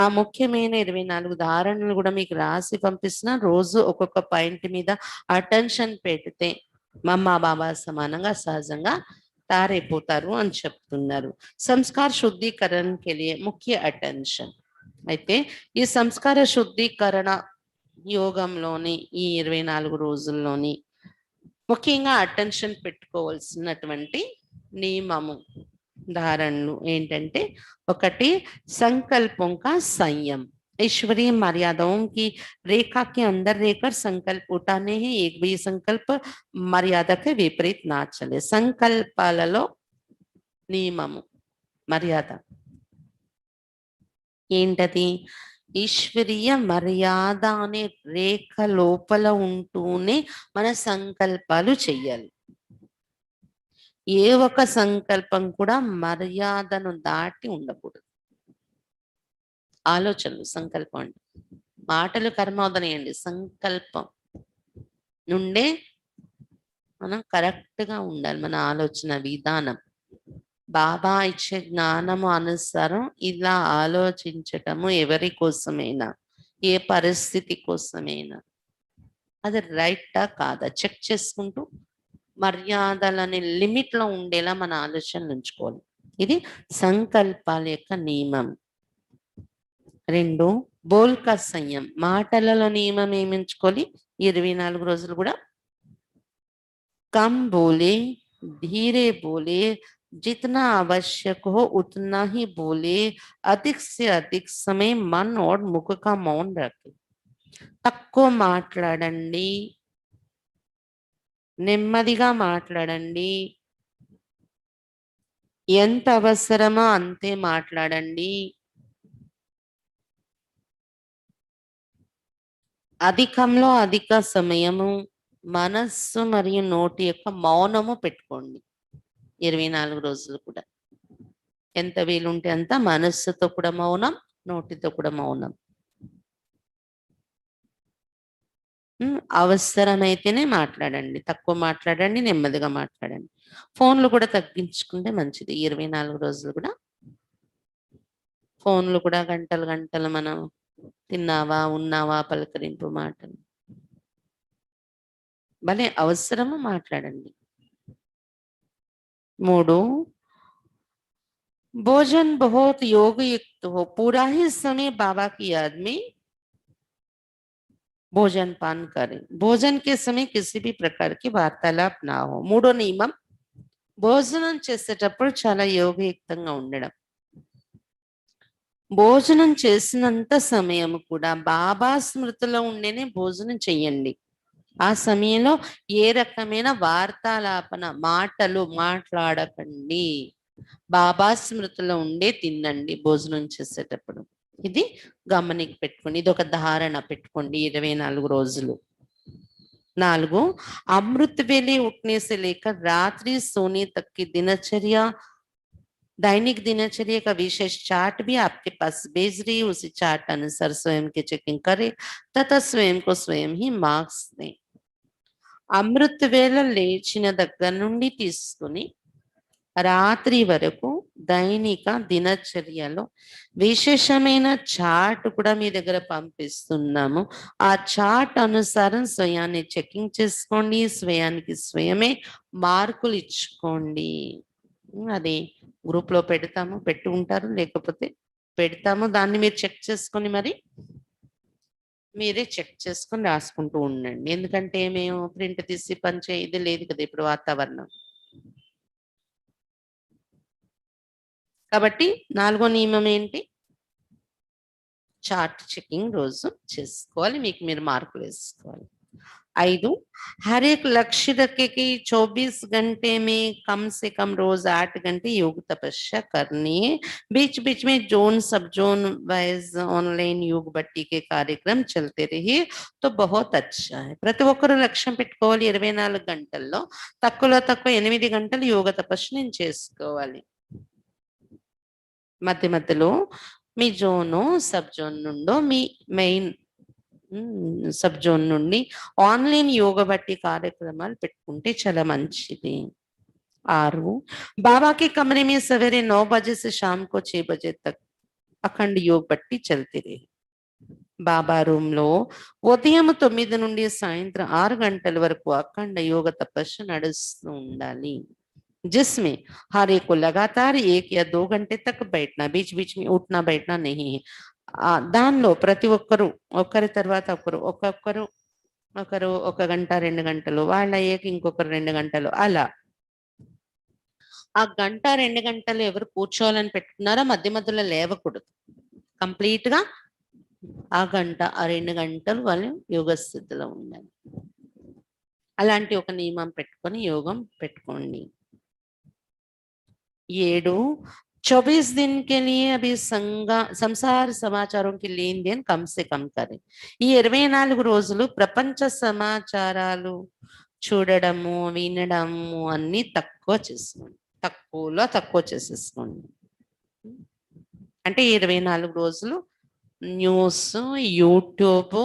ఆ ముఖ్యమైన 24 ధారణలు కూడా మీకు రాసి పంపిస్తున్నా. రోజు ఒక్కొక్క పాయింట్ మీద అటెన్షన్ పెడితే మమ్మ బాబా సమానంగా సహజంగా తారైపోతారు అని చెప్తున్నారు. సంస్కార శుద్ధీకరణ के लिए ముఖ్య అటెన్షన్. అయితే ఈ సంస్కార శుద్ధీకరణ యోగంలోని ఈ 24 రోజుల్లోని ముఖ్యంగా అటెన్షన్ పెట్టుకోవాల్సినటువంటి నియమము धारणలు ఏంటంటే, ఒకటి संकल्पों का संयम. ईश्वरीय मर्यादाओं की रेखा के अंदर रहकर संकल्प उठाने हैं. एक भी संकल्प मर्यादा के विपरीत ना चले. సంకల్పాలలో నియమము మర్యాద ఏంటది? ఈశ్వరీయ మర్యాద అనే రేఖ లోపల ఉంటూనే మన సంకల్పాలు చెయ్యాలి. ఏ ఒక సంకల్పం కూడా మర్యాదను దాటి ఉండకూడదు. ఆలోచనలు సంకల్పం అంటే మాటలు కర్మ వదనేయండి, సంకల్పం నుండే మనం కరెక్ట్ గా ఉండాలి. మన ఆలోచన విధానం బాబా ఇచ్చే జ్ఞానము అనుసారం ఇలా ఆలోచించటము ఎవరి కోసమైనా, ఏ పరిస్థితి కోసమైనా అది రైటా కాదా చెక్ చేసుకుంటూ మర్యాదలని లిమిట్ లో ఉండేలా మన ఆలోచనలు ఉంచుకోవాలి. ఇది సంకల్పాల యొక్క నియమం. 2, బోల్కా సంయం. మాటలలో నియమం ఏమి ఉంచుకోవాలి 24 రోజులు కూడా? కమ్ బోలే, धीरे बोले, जितना आवश्यक हो उतना ही बोले, अधिक से अधिक समय मन और मुख का मौन रखे. తక్కువ మాట్లాడండి, నెమ్మదిగా మాట్లాడండి, ఎంత అవసరమో అంతే మాట్లాడండి, అధికంలో అధిక సమయము మనస్సు మరియు నోటి యొక్క మౌనము పెట్టుకోండి 24 రోజులు కూడా. ఎంత వీలుంటే అంత మనస్సుతో కూడా మౌనం, నోటితో కూడా మౌనం. అవసరమైతేనే మాట్లాడండి, తక్కువ మాట్లాడండి, నెమ్మదిగా మాట్లాడండి. ఫోన్లు కూడా తగ్గించుకుంటే మంచిది 24 రోజులు కూడా. ఫోన్లు కూడా గంటలు గంటలు మనం తిన్నావా ఉన్నావా పలకరింపు మాటలు, భలే అవసరము మాట్లాడండి. 3, भोजन बहुत योग युक्त हो, पूरा ही समय बाबा की याद में भोजन पान करें. भोजन के समय किसी भी प्रकार की वार्तालाप ना हो. 3వ నియమం, భోజనం చేసేటప్పుడు చాలా యోగయుక్తంగా ఉండడం. భోజనం చేసినంత సమయం కూడా బాబా స్మృతిలో ఉండేనే భోజనం చెయ్యండి. ఆ సమయంలో ఏ రకమైన వార్తాలాపన మాటలు మాట్లాడకండి. బాబా స్మృతిలో ఉండే తినండి భోజనం చేసేటప్పుడు. ఇది గమనిక పెట్టుకోండి. ఇది ఒక ధారణ పెట్టుకోండి 24 రోజులు. 4 अमृत वेले उठने से लेकर रात्रि सोने तक की दिनचर्या, दैनिक दिनचर्या का विशेष चार्ट भी आपके पास भेज रही है। उसी चार्ट अनुसार स्वयं की चेकिंग करें तथा स्वयं को स्वयं ही మార్క్స్ दें। అమృత వేళ లేచిన దగ్గర నుండి తీసుకుని రాత్రి వరకు దైనిక దినచర్యలో విశేషమైన చార్ట్ కూడా మీ దగ్గర పంపిస్తున్నాము. ఆ చార్ట్ అనుసారం స్వయాన్ని చెకింగ్ చేసుకోండి. స్వయానికి స్వయమే మార్కులు ఇచ్చుకోండి. అది గ్రూప్‌లో పెడతాము. పెట్టి ఉంటారు. లేకపోతే పెడతాము. దాన్ని మీరు చెక్ చేసుకొని మరి మీరే చెక్ చేసుకొని రాసుకుంటూ ఉండండి. ఎందుకంటే మేము ప్రింట్ తీసి పంచే ఇది లేదు కదా! ఇప్పుడు వాతావరణం. కాబట్టి నాలుగో నియమం ఏంటి? చార్ట్ చెకింగ్ రోజు చేసుకోవాలి. మీకు మీరు మార్కులేసుకోవాలి. 5 हर एक लक्ष्य रखे कि 24 घंटे में कम से कम रोज 8 घंटे योग तपस्या करनी है। बीच-बीच में जोन सब जोन वाइज ఆన్‌లైన్ योग బట్టి के कार्यक्रम चलते रहिए तो बहुत अच्छा है। ప్రతి ఒక్కరు లక్ష్యం పెట్టుకోవాలి 24 గంటల్లో తక్కువలో తక్కువ 8 గంటలు యోగ తపస్సు నేను చేసుకోవాలి. మధ్య మధ్యలో మీ జోను, సబ్ జోన్ నుండో మీ మెయిన్ सब जोन నుండి ఆన్‌లైన్ యోగ బట్టి కార్యక్రమాలు పెట్టుకుంటే చాలా మంచిది. 6 बाबा के कमरे में सवेरे 9 बजे से शाम को 6 बजे तक अखंड योग बट्टी चलती रही। బాబా రూమ్‌లో ఉదయం 9 నుండి సాయంత్రం 6 గంటల వరకు అఖండ యోగ తపస్సు నడుస్తూ ఉండాలి. जिसमें हर एक को लगातार 1 या 2 घंटे तक बैठना, बीच-बीच में उठना बैठना नहीं है। దానిలో ప్రతి ఒక్కరు ఒకరి తర్వాత ఒక్కొక్కరు ఒకరు 1 గంట 2 గంటలు వాళ్ళయ్యాక ఇంకొకరు 2 గంటలు అలా. ఆ గంట 2 గంటలు ఎవరు కూర్చోవాలని పెట్టుకున్నారో మధ్య మధ్యలో లేవకూడదు. కంప్లీట్‌గా ఆ గంట, ఆ 2 గంటలు వాళ్ళు యోగ స్థితిలో ఉండాలి. అలాంటి ఒక నియమం పెట్టుకొని యోగం పెట్టుకోండి. 7 24 दिन के लिए अभी సంసార సమాచారం కి లేన్-దేన్ కమ్ సే కమ్ కరెं। ఈ 24 రోజులు ప్రపంచ సమాచారాలు చూడడము, వినడము అన్నీ తక్కువ చేసుకోండి. తక్కువలో తక్కువ చేసేసుకోండి. అంటే 24 రోజులు న్యూస్, యూట్యూబ్,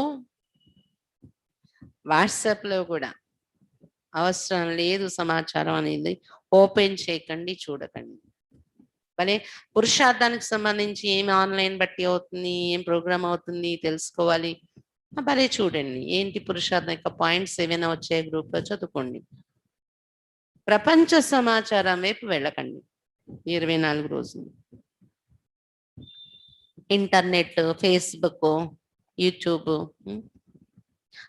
వాట్సాప్‌లో కూడా అవసరం లేదు సమాచారం అనేది ఓపెన్ చేయకండి, చూడకండి. భలే పురుషార్థానికి సంబంధించి ఏమి ఆన్‌లైన్ బట్టి అవుతుంది, ఏం ప్రోగ్రామ్ అవుతుంది తెలుసుకోవాలి. భలే చూడండి. ఏంటి పురుషార్థం యొక్క పాయింట్స్ ఏవైనా వచ్చాయో గ్రూప్‌లో చదువుకోండి. ప్రపంచ సమాచారం వైపు వెళ్ళకండి 24 రోజులు. ఇంటర్నెట్, ఫేస్‌బుక్, యూట్యూబ్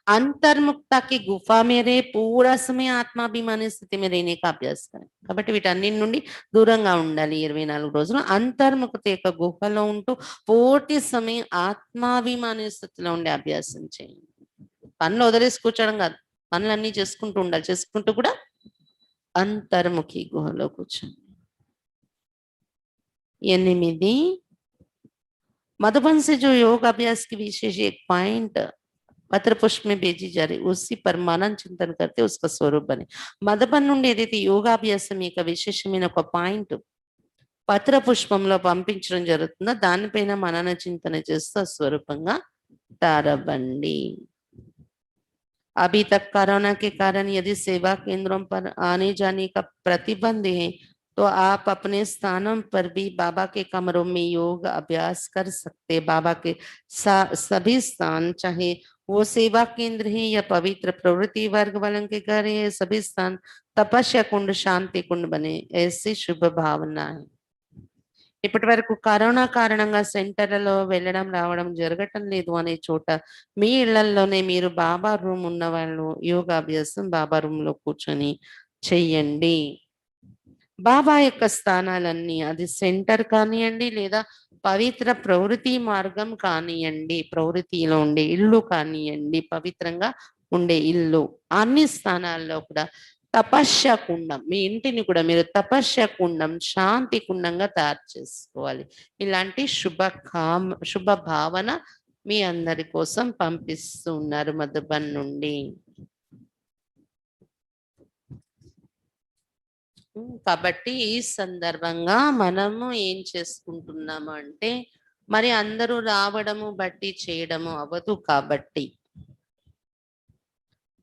अंतर्मुखता की गुफा में रहे पूरा समय ఆత్మాభిమాని స్థితి में रहने का अभ्यास करें। కాబట్టి వీటన్నిటి నుండి దూరంగా ఉండాలి 24 రోజులు. అంతర్ముఖత యొక్క గుహలో ఉంటూ పూర్తి సమయం ఆత్మాభిమాని స్థితిలో ఉండే అభ్యాసం చేయండి. పనులు వదిలేసి కూర్చోవడం కాదు. పనులన్నీ చేసుకుంటూ ఉండాలి. చేసుకుంటూ కూడా అంతర్ముఖి గుహలో కూర్చోండి. 8 मधुबन से जो योग अभ्यास की विशेष एक पॉइंट పత్ర పుష్ప में भेजी जा रही उसी पर मनन చింతన करते उसका स्वरूप बने। మధుబన్ నుండి ఏదైతే యోగాభ్యాసం యొక్క విశేషమైన ఒక పాయింట్ పత్ర పుష్పంలో పంపించడం జరుగుతుందో దానిపైన మనన చింతన చేస్తూ స్వరూపంగా తారబండి। अभी तक कोरोना के कारण यदि सेवा केंद्रों पर आने जाने का प्रतिबंध है तो आप अपने स्थानों पर भी बाबा के कमरों में योग अभ्यास कर सकते। बाबा के सभी स्थान चाहे वो सेवा केंद्र है या पवित्र प्रवृत्ति वर्ग वालों के घर है, सभी स्थान तपस्या कुंड शांति कुंड बने, ऐसी शुभ भावना है। ఇప్పటి వరకు కరోనా కారణంగా సెంటర్లలో వెళ్ళడం రావడం జరగటం లేదు అనే చోట మీ ఇళ్లల్లోనే మీరు బాబా రూమ్ ఉన్న వాళ్ళు యోగాభ్యాసం బాబా రూమ్ లో కూర్చొని చెయ్యండి। బాబా యొక్క స్థానాలన్నీ అది సెంటర్ కానియండి లేదా పవిత్ర ప్రవృత్తి మార్గం కానియండి, ప్రవృత్తిలో ఉండే ఇల్లు కానియండి, పవిత్రంగా ఉండే ఇల్లు అన్ని స్థానాల్లో కూడా తపస్య కుండం, మీ ఇంటిని కూడా మీరు తపస్య కుండం, శాంతి కుండంగా తయారు చేసుకోవాలి। ఇలాంటి శుభ భావన మీ అందరి కోసం పంపిస్తూ ఉన్నారు మధుబన్ నుండి। కాబట్టి ఈ సందర్భంగా మనము ఏం చేసుకుంటున్నాము అంటే, మరి అందరూ రావడము బట్టి చేయడము అవ్వదు కాబట్టి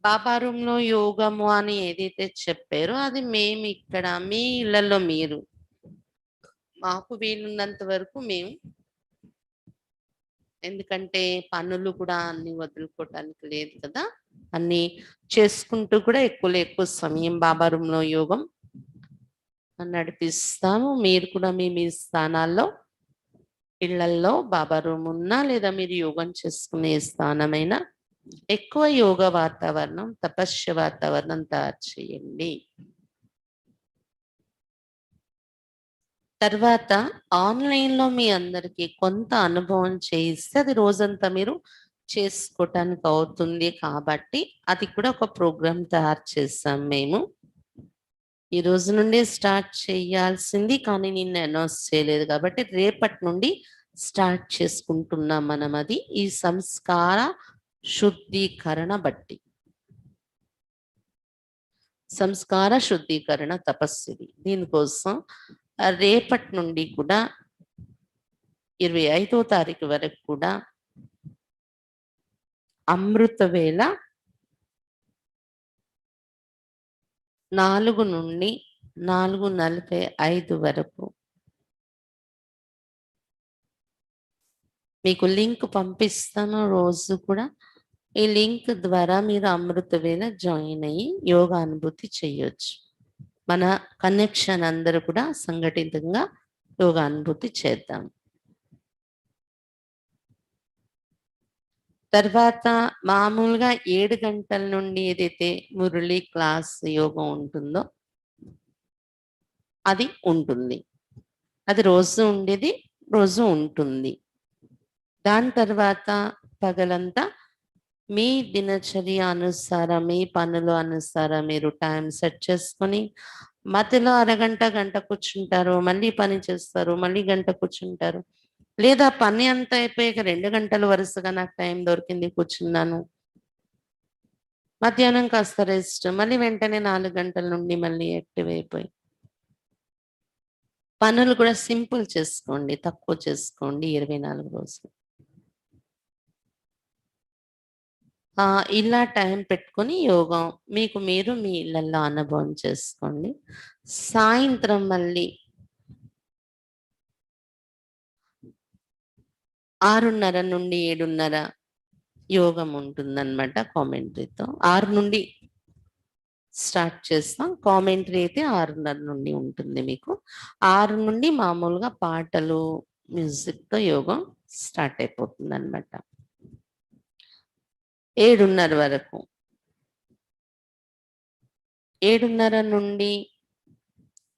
బాబా రూమ్‌లో యోగము అని ఏదైతే చెప్పారో అది మేమిక్కడ మీ ఇళ్లలో మీరు మాకు వీలున్నంత వరకు మేము ఎందుకంటే పనులు కూడా అన్ని వదులుకోవటానికి లేదు కదా! అన్నీ చేసుకుంటూ కూడా ఎక్కువలో ఎక్కువ సమయం బాబా రూమ్‌లో యోగం నడిపిస్తాము. మీరు కూడా మీ మీ స్థానాల్లో ఇళ్లల్లో బాబా రూమ్ ఉన్నా లేదా మీరు యోగం చేసుకునే స్థానమైనా ఎక్కువ యోగ వాతావరణం, తపస్య వాతావరణం తయారు చేయండి. తర్వాత ఆన్‌లైన్‌లో మీ అందరికి కొంత అనుభవం చేయిస్తే అది రోజంతా మీరు చేసుకోటానికి అవుతుంది కాబట్టి, అది కూడా ఒక ప్రోగ్రామ్ తయారు చేసాం మేము. ఈ రోజు నుండే స్టార్ట్ చేయాల్సింది కానీ నిన్న అనౌన్స్ చేయలేదు కాబట్టి రేపటి నుండి స్టార్ట్ చేసుకుంటున్నాం మనం అది. ఈ సంస్కార శుద్ధీకరణ బట్టి. సంస్కార శుద్ధీకరణ తపస్సుది. దీనికోసం రేపటి నుండి కూడా 25వ తారీఖు వరకు కూడా అమృత వేళ 4 నుండి 4:45 వరకు మీకు లింక్ పంపిస్తాను రోజు కూడా. ఈ లింక్ ద్వారా మీరు అమృత వేళ జాయిన్ అయ్యి యోగా అనుభూతి చేయొచ్చు. మన కనెక్షన్ అందరూ కూడా సంఘటితంగా యోగా అనుభూతి చేద్దాం. తర్వాత మామూలుగా 7 గంటల నుండి ఏదైతే మురళి క్లాస్ యోగం ఉంటుందో అది ఉంటుంది. అది రోజు ఉండేది, రోజు ఉంటుంది. దాని తర్వాత పగలంతా మీ దినచర్య అనుసారం, మీ పనుల అనుసారం మీరు టైం సెట్ చేసుకొని మధ్యలో అరగంట, గంట కూర్చుంటారు. మళ్ళీ పని చేస్తారు. మళ్ళీ గంట కూర్చుంటారు. లేదా పని అంతా అయిపోయాక 2 గంటలు వరుసగా నాకు టైం దొరికింది కూర్చున్నాను. మధ్యాహ్నం కాస్త రెస్ట్. మళ్ళీ వెంటనే 4 గంటల నుండి మళ్ళీ యాక్టివ్ అయిపోయి. పనులు కూడా సింపుల్ చేసుకోండి. తక్కువ చేసుకోండి 24 రోజులు. ఇలా టైం పెట్టుకొని యోగం మీకు మీరు మీ ఇళ్లల్లో అనుభవం చేసుకోండి. సాయంత్రం మళ్ళీ 6:30 నుండి 7:30 యోగం ఉంటుందన్నమాట కామెంటరీతో. 6 నుండి స్టార్ట్ చేస్తాం. కామెంటరీ అయితే 6:30 నుండి ఉంటుంది మీకు. 6 నుండి మామూలుగా పాటలు, మ్యూజిక్‌తో యోగం స్టార్ట్ అయిపోతుందన్నమాట. 7:30 వరకు. 7:30 నుండి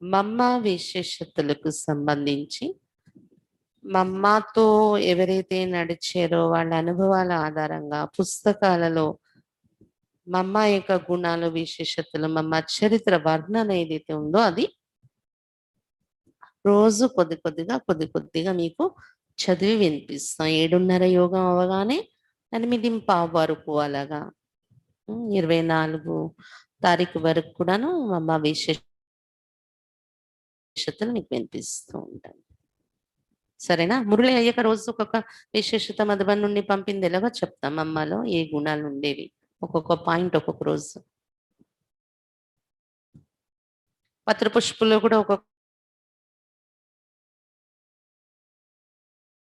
మమ్మ విశేషతలకు సంబంధించి మమ్మతో ఎవరైతే నడిచారో వాళ్ళ అనుభవాల ఆధారంగా పుస్తకాలలో మమ్మ యొక్క గుణాలు, విశేషతలు, మమ్మ చరిత్ర వర్ణన ఏదైతే ఉందో అది రోజు కొద్ది కొద్దిగా మీకు చదివి వినిపిస్తాం. 7:30 యోగం అవ్వగానే 8:15 వరకు అలాగా 24 తారీఖు వరకు కూడాను మమ్మ విశేషతలు మీకు వినిపిస్తూ ఉంటాను. సరేనా? మురళి అయ్యాక రోజు ఒక్కొక్క విశేషత మధుబన్ నుండి పంపింది ఎలాగో చెప్తాం అమ్మలో ఏ గుణాలు ఉండేవి. ఒక్కొక్క పాయింట్ ఒక్కొక్క రోజు. పత్ర పుష్పంలో కూడా ఒక్కొక్క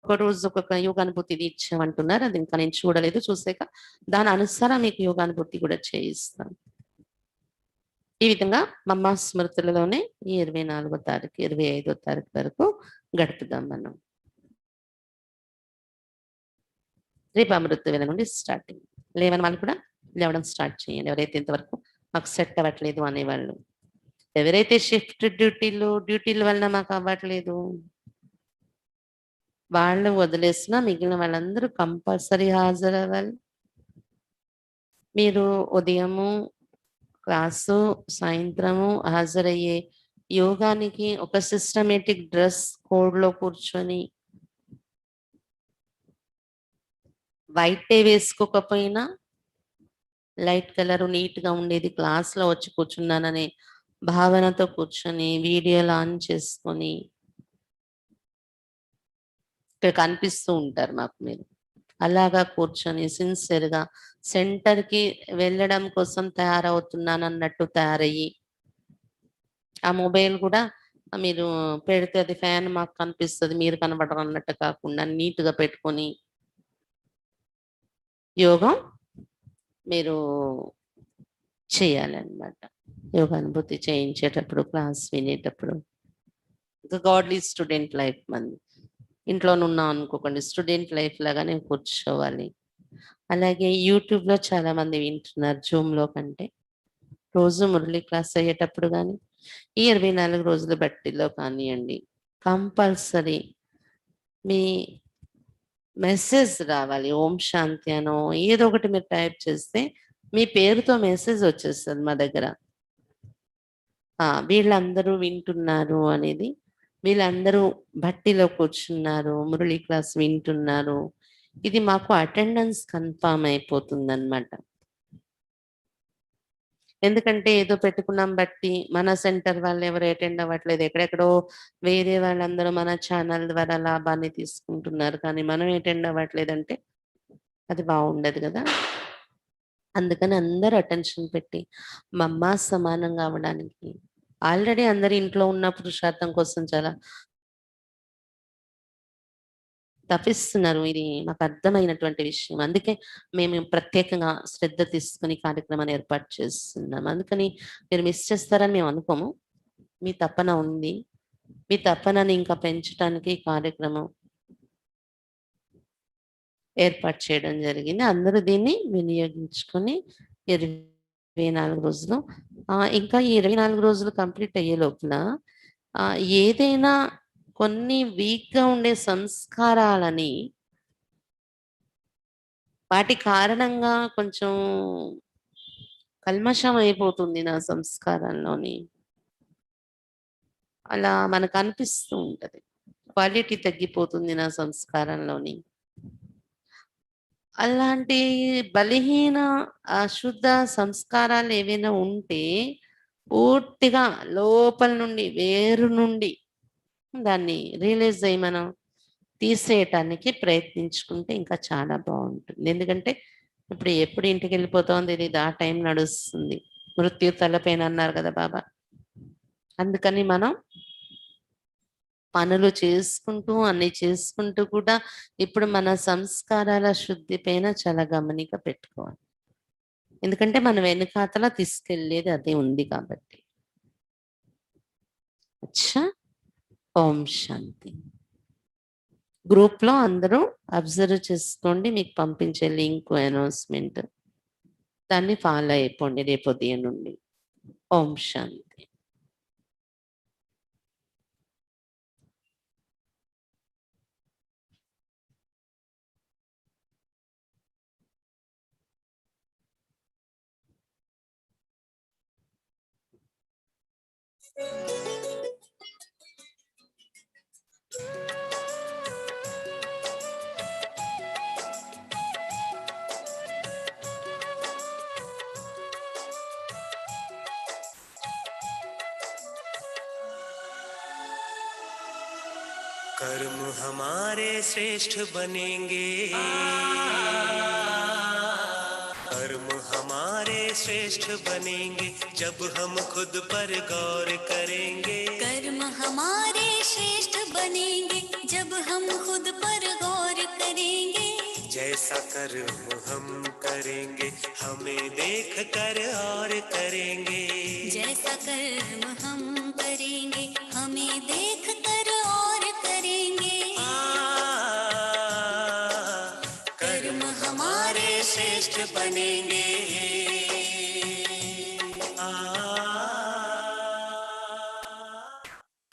రోజు ఒక్కొక్క యోగానుభూతిది ఇచ్చామంటున్నారు. అది ఇంకా నేను చూడలేదు. చూసాక దాని అనుసారం మీకు యోగానుభూతి కూడా చేయిస్తాను. ఈ విధంగా మమ్మ స్మృతులలోనే ఈ 24వ తారీఖు, 25వ తారీఖు వరకు గడుపుదాం మనం. రేపు అమృత వేళ నుండి స్టార్టింగ్. లేవని వాళ్ళు కూడా లేవడం స్టార్ట్ చేయండి. ఎవరైతే ఇంతవరకు మాకు సెట్ అవ్వట్లేదు అనేవాళ్ళు. ఎవరైతే షిఫ్ట్ డ్యూటీల వలన మాకు అవ్వట్లేదు వాళ్ళు వదిలేసినా మిగిలిన వాళ్ళందరూ కంపల్సరీ హాజరవ్వాలి. మీరు ఉదయము క్లాసు, సాయంత్రము హాజరయ్యే యోగానికి ఒక సిస్టమేటిక్ డ్రెస్ కోడ్‌లో కూర్చొని వైటే వేసుకోకపోయినా లైట్ కలర్ నీట్‌గా ఉండేది క్లాస్‌లో వచ్చి కూర్చున్నాననే భావనతో కూర్చొని వీడియోలు ఆన్ చేసుకొని ఇక్కడ కనిపిస్తూ ఉంటారు మాకు మీరు. అలాగా కూర్చొని సిన్సియర్‌గా సెంటర్‌కి వెళ్ళడం కోసం తయారవుతున్నానన్నట్టు తయారయ్యి, ఆ మొబైల్ గూడా మీరు పెడితే అది ఫ్యాన్ మాకు కనిపిస్తది. మీరు కనపడరు అన్నట్టు కాకుండా నీట్‌గా పెట్టుకొని యోగం మీరు చేయాలన్నమాట. యోగానుభూతి చేయించేటప్పుడు, క్లాస్ వినేటప్పుడు. ఇంకా గాడ్లీ స్టూడెంట్ లైఫ్ మనది. ఇంట్లోనున్నాం అనుకోకండి, స్టూడెంట్ లైఫ్ లాగానే కూర్చోవాలి. అలాగే యూట్యూబ్‌లో చాలామంది వింటున్నారు జూమ్‌లో కంటే. రోజు మురళి క్లాస్ అయ్యేటప్పుడు గానీ, ఈ 24 రోజుల బట్టిలో కానియండి, కంపల్సరీ మీ మెసేజ్ రావాలి. ఓం శాంతి అనో ఏదో ఒకటి మీరు టైప్ చేస్తే మీ పేరుతో మెసేజ్ వచ్చేస్తది మా దగ్గర. వీళ్ళందరూ వింటున్నారు అనేది, వీళ్ళందరూ భట్టిలో కూర్చున్నారు, మురళి క్లాస్ వింటున్నారు. ఇది మాకు అటెండెన్స్ కన్ఫర్మ్ అయిపోతుందన్నమాట. ఎందుకంటే ఏదో పెట్టుకున్నాం బట్టి మన సెంటర్ వాళ్ళు ఎవరు అటెండ్ అవ్వట్లేదు. ఎక్కడెక్కడో వేరే వాళ్ళందరూ మన ఛానల్ ద్వారా లాభాన్ని తీసుకుంటున్నారు. కానీ మనం అటెండ్ అవ్వట్లేదంటే అది బాగుండదు గదా! అందుకని అందరూ అటెన్షన్ పెట్టి మమ్మ సమానంగా అవ్వడానికి ఆల్రెడీ అందరూ ఇంట్లో ఉన్న పురుషార్థం కోసం చాలా తపిస్తున్నారు. ఇది మాకు అర్థమైనటువంటి విషయం. అందుకే మేము ప్రత్యేకంగా శ్రద్ధ తీసుకొని కార్యక్రమాన్ని ఏర్పాటు చేస్తున్నాం. అందుకని మీరు మిస్ చేస్తారని మేము అనుకోము. మీ తపన ఉంది. మీ తపనని ఇంకా పెంచటానికి ఈ కార్యక్రమం ఏర్పాటు చేయడం జరిగింది. అందరూ దీన్ని వినియోగించుకొని 24 రోజులు ఇంకా ఈ 24 రోజులు కంప్లీట్ అయ్యే లోపల ఏదైనా కొన్ని వీక్‌గా ఉండే సంస్కారాలని వాటి కారణంగా కొంచెం కల్మషం అయిపోతుంది నా సంస్కారంలోని. అలా మనకనిపిస్తూ ఉంటది. క్వాలిటీ తగ్గిపోతుంది నా సంస్కారంలోని. అలాంటి బలహీన, అశుద్ధ సంస్కారాలు ఏవైనా ఉంటే పూర్తిగా లోపల నుండి, వేరు నుండి దాన్ని రియలైజ్ అయ్యి మనం తీసేయటానికి ప్రయత్నించుకుంటే ఇంకా చాలా బావుంటుంది. ఎందుకంటే ఇప్పుడు ఎప్పుడు ఇంటికెళ్ళిపోతామో తెలీదు. ఆ టైం నడుస్తుంది. మృత్యు తలపైన అన్నారు కదా బాబా! అందుకని మనం పనులు చేసుకుంటూ, అన్ని చేసుకుంటూ కూడా ఇప్పుడు మన సంస్కారాల శుద్ధి పైన చాలా గమనిక పెట్టుకోవాలి. ఎందుకంటే మన వెనకాతల తీసుకెళ్ళేది అదే ఉంది కాబట్టి. అచ్చా! ఓం శాంతి. గ్రూప్‌లో అందరూ అబ్జర్వ్ చేసుకోండి. మీకు పంపించే లింకు, అనౌన్స్‌మెంట్ దాన్ని ఫాలో అయిపోండి రేపు ఉదయం నుండి. ఓం శాంతి. कर्म हमारे श्रेष्ठ बनेंगे, कर्म हमारे श्रेष्ठ बनेंगे जब हम खुद पर गौर करेंगे। कर्म हमारे श्रेष्ठ बनेंगे जब हम खुद पर गौर करेंगे। जैसा कर्म हम करेंगे हमें देख कर और करेंगे। जैसा कर्म हम करेंगे हमें देख कर और करेंगे। कर्म हमारे श्रेष्ठ बनेंगे।